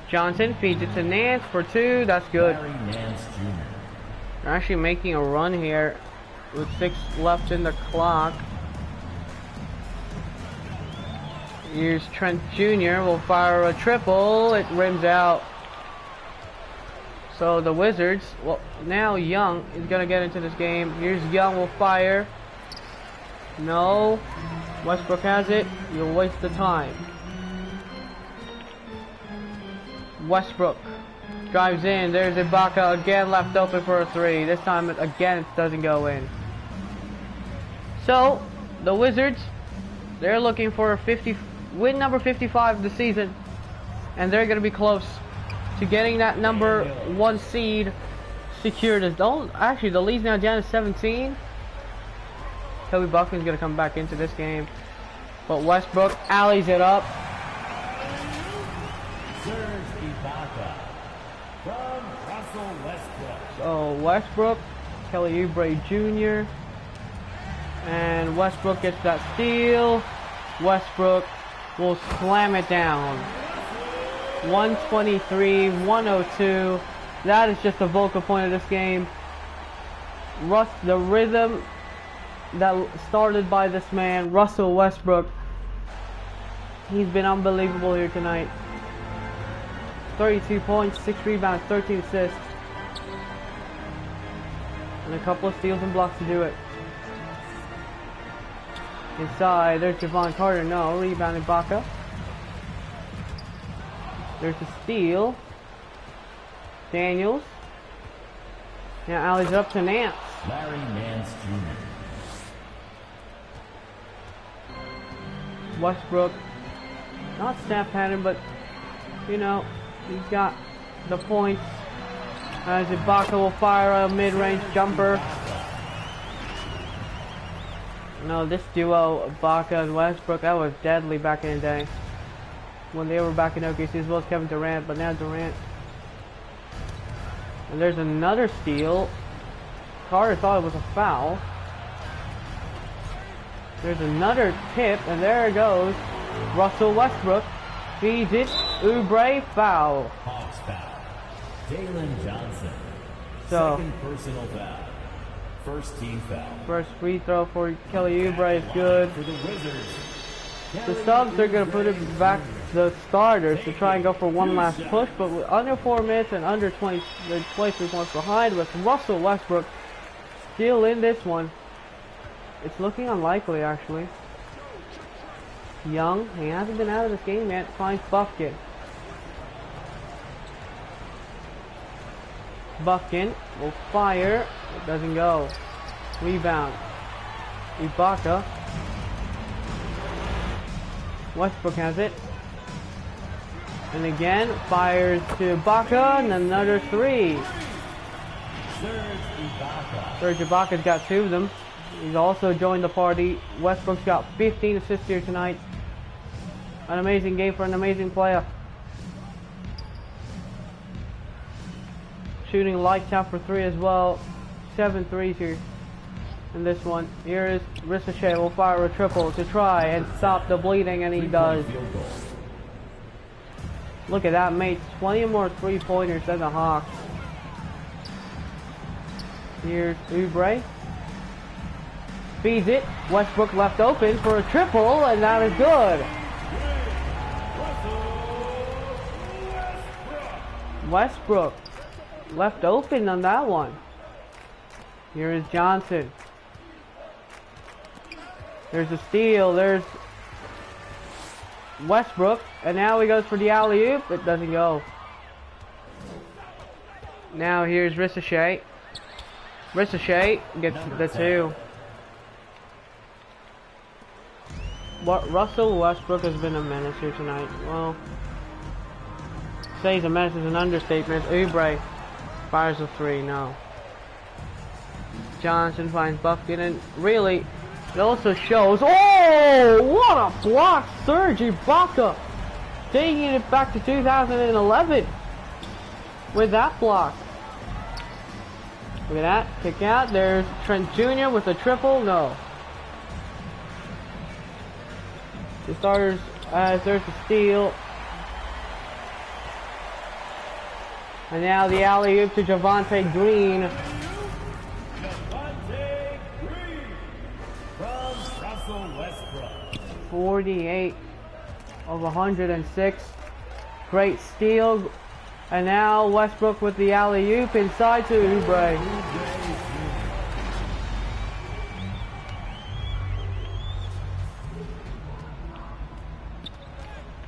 Johnson feeds it to Nance for 2. That's good. They're actually making a run here with 6 left in the clock. Here's Trent Jr. will fire a triple. It rims out. So the Wizards, well, now Young is gonna get into this game. Here's Young will fire. No. Westbrook has it. You'll waste the time. Westbrook drives in. There's Ibaka again left open for a three. This time again it doesn't go in. So the Wizards, they're looking for a win number 55 of the season, and they're going to be close to getting that number 1 seed secured. Actually, the lead's now down to 17. Toby Buckman's going to come back into this game, but Westbrook alleys it up. So Westbrook, Kelly Oubre Jr. And Westbrook gets that steal. Westbrook will slam it down. 123-102. That is just the focal point of this game. The rhythm that started by this man, Russell Westbrook. He's been unbelievable here tonight. 32 points, 6 rebounds, 13 assists. And a couple of steals and blocks to do it. Inside, there's Javon Carter. No, rebound Ibaka. There's a steal. Daniels. Now alleys it up to Nance. Larry Nance Jr. Westbrook, not snap pattern, but you know, he's got the points. As Ibaka will fire a mid-range jumper. No, this duo, Ibaka and Westbrook, that was deadly back in the day. When they were back in OKC, as well as Kevin Durant, but now Durant. And there's another steal. Carter thought it was a foul. There's another tip, and there it goes. Russell Westbrook feeds it. Oubre, foul. Hawks foul. Jalen Johnson. So, second personal foul. First team foul. First free throw for Kelly Oubre is good. For the Wizards. The subs are going to put it back to the starters to try and go for one last push, but with under 4 minutes and under 23 points behind, with Russell Westbrook still in this one, it's looking unlikely actually. Young, he hasn't been out of this game yet, finds Buffkin. Buffkin will fire, it doesn't go. Rebound. Ibaka. Westbrook has it. And again, fires to Ibaka, and another three. Serge Ibaka's got 2 of them. He's also joined the party. Westbrook's got 15 assists here tonight. An amazing game for an amazing player. Shooting lights out for 3 as well. 7 threes here in this one. Here is Ricochet will fire a triple to try and stop the bleeding, and he does. Look at that, mate. 20 more 3-pointers than the Hawks. Here's Oubre. Feeds it. Westbrook left open for a triple, and that is good. Westbrook left open on that one. Here is Johnson. There's a steal. There's Westbrook. And now he goes for the alley-oop. It doesn't go. Now here's Ricochet. Ricochet gets the 2. Russell Westbrook has been a menace here tonight. Well, say he's a menace is an understatement. Oubre fires a 3. No. Johnson finds Buffkin, and really, it also shows. Oh, what a block! Serge Ibaka taking it back to 2011 with that block. Look at that. Kick out. There's Trent Jr. with a triple. No. The starters, there's a steal. And now the alley-oop to Javonte Green. 48 of 106. Great steal. And now Westbrook with the alley-oop inside to Oubre.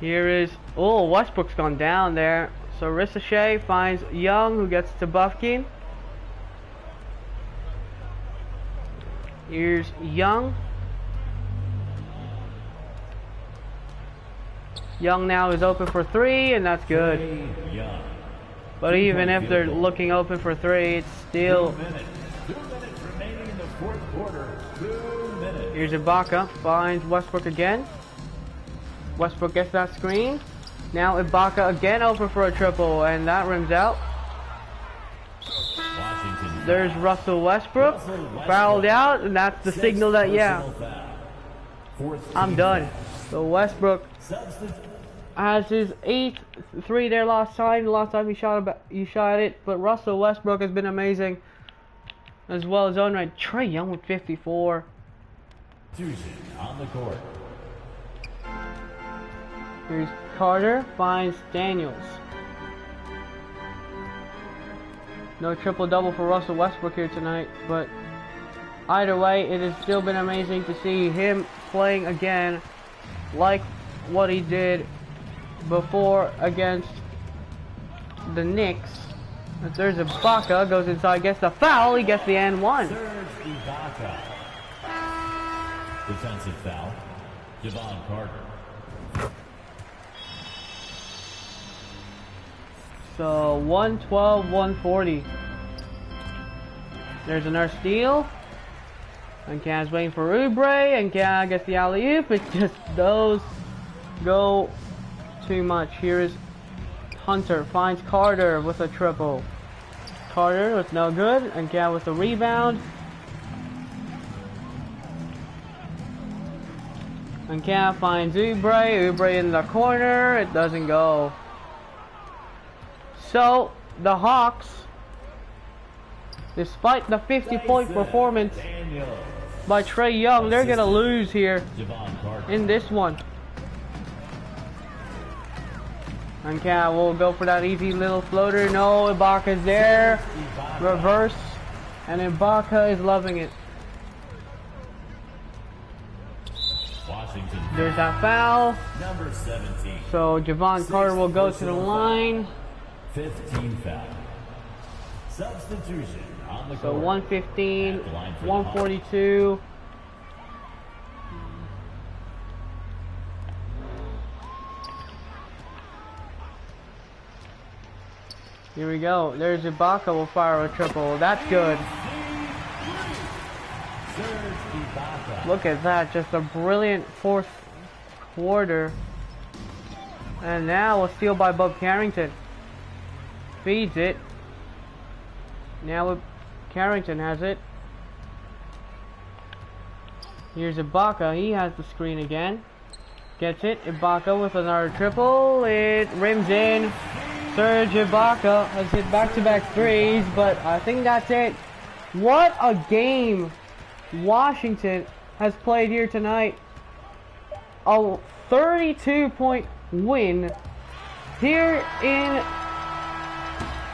Here is, oh, Westbrook's gone down there. So Ricochet finds Young, who gets to Buffkin. Here's Young. Young now is open for three, and that's good. But even if they're looking open for three, it's still... 2 minutes remaining in the fourth quarter. 2 minutes. Here's Ibaka, finds Westbrook again. Westbrook gets that screen. Now Ibaka again open for a triple, and that rims out. Washington. There's Russell Westbrook, fouled out, and that's the signal that, yeah, I'm done. So Westbrook has his 8th three there last time. The last time he shot it, but Russell Westbrook has been amazing as well as own right. Trae Young with 54. On the court. Here's Carter, finds Daniels. No triple-double for Russell Westbrook here tonight, but either way, it has still been amazing to see him playing again like what he did before against the Knicks. If there's Ibaka, goes inside, gets the foul, he gets the and one. Defensive foul. Javon Carter. So 112, 140. There's another steal. And Cam's waiting for Oubre, and Cam gets the alley-oop. It just those go too much. Here is Hunter, finds Carter with a triple. Carter with no good, and Cam with the rebound. And Cam finds Oubre. Oubre in the corner. It doesn't go. So the Hawks, despite the 50-point performance by Trae Young, they're gonna lose here in this one. And Cam will go for that easy little floater. No, Ibaka's there. Reverse. And Ibaka is loving it. Washington. There's that foul. Number 17. So Javon Carter will go to the line. 15 foul. Substitution on the So court. 115, 142. Here we go. There's Ibaka will fire a triple. That's good. Look at that. Just a brilliant fourth quarter. And now a steal by Bob Carrington. Feeds it. Now Carrington has it. Here's Ibaka. He has the screen again. Gets it. Ibaka with another triple. It rims in. Serge Ibaka has hit back-to-back threes, but I think that's it. What a game Washington has played here tonight. A 32-point win here in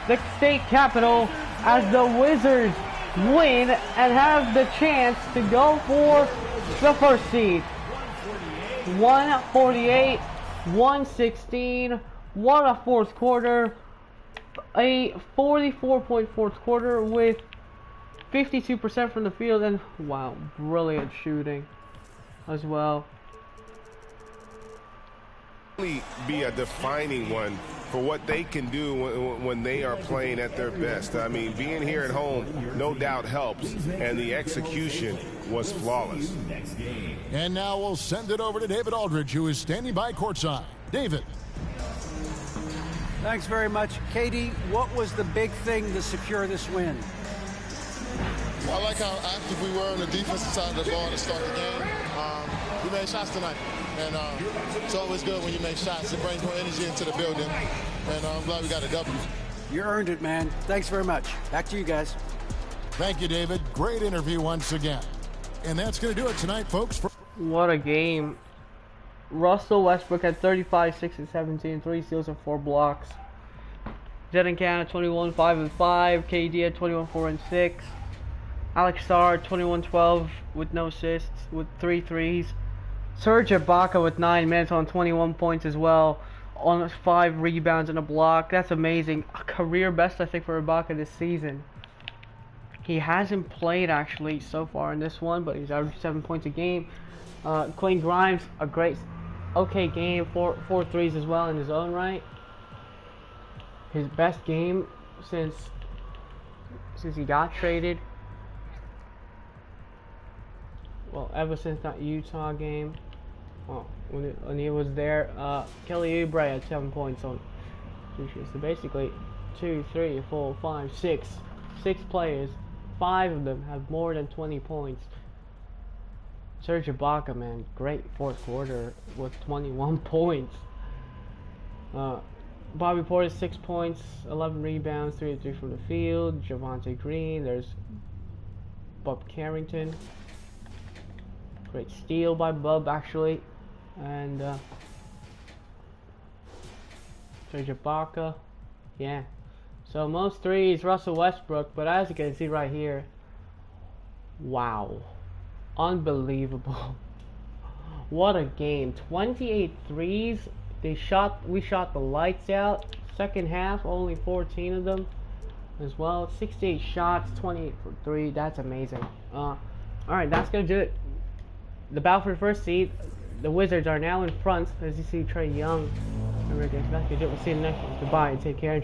the state capital as the Wizards win and have the chance to go for the first seed. 148, 116. What a fourth quarter. A 44-point fourth quarter with 52% from the field, and wow, brilliant shooting as well. Be a defining one for what they can do when they are playing at their best. I mean, being here at home no doubt helps, and the execution was flawless. And now we'll send it over to David Aldridge, who is standing by courtside. David. Thanks very much. Katie, what was the big thing to secure this win? I like how active we were on the defensive side of the ball to start the game. We made shots tonight, and it's always good when you make shots. It brings more energy into the building, and I'm glad we got a W. You earned it, man. Thanks very much. Back to you guys. Thank you, David. Great interview once again. And that's going to do it tonight, folks. What a game. Russell Westbrook had 35, 6, and 17, 3 steals and 4 blocks. Zedencan at 21, 5 and 5. KD at 21, 4 and 6. Alex Starr 21-12 with no assists with 3 threes. Serge Ibaka with 9 minutes on 21 points as well, on 5 rebounds and a block. That's amazing. A career best, I think, for Ibaka this season. He hasn't played actually so far in this one, but he's averaged 7 points a game. Quentin Grimes, a great, okay game, 4 threes as well in his own right. His best game since he got traded. Well, ever since that Utah game, when he was there, Kelly Oubre had 7 points on 2 shoots. So basically, 2, 3, 4, 5, 6 players, 5 of them have more than 20 points. Serge Ibaka, man, great fourth quarter with 21 points. Bobby Portis 6 points, 11 rebounds, 3 of 3 from the field. Javonte Green, there's Bob Carrington. Great steal by Bub, actually. And Serge Ibaka. Yeah. So most threes, Russell Westbrook. But as you can see right here, wow. Unbelievable. What a game. 28 threes. We shot the lights out. Second half, only 14 of them as well. 68 shots, 28 for 3. That's amazing. Alright, that's going to do it. The battle for the first seed. The Wizards are now in front. As you see, Trae Young. We'll see you next one. Goodbye and take care.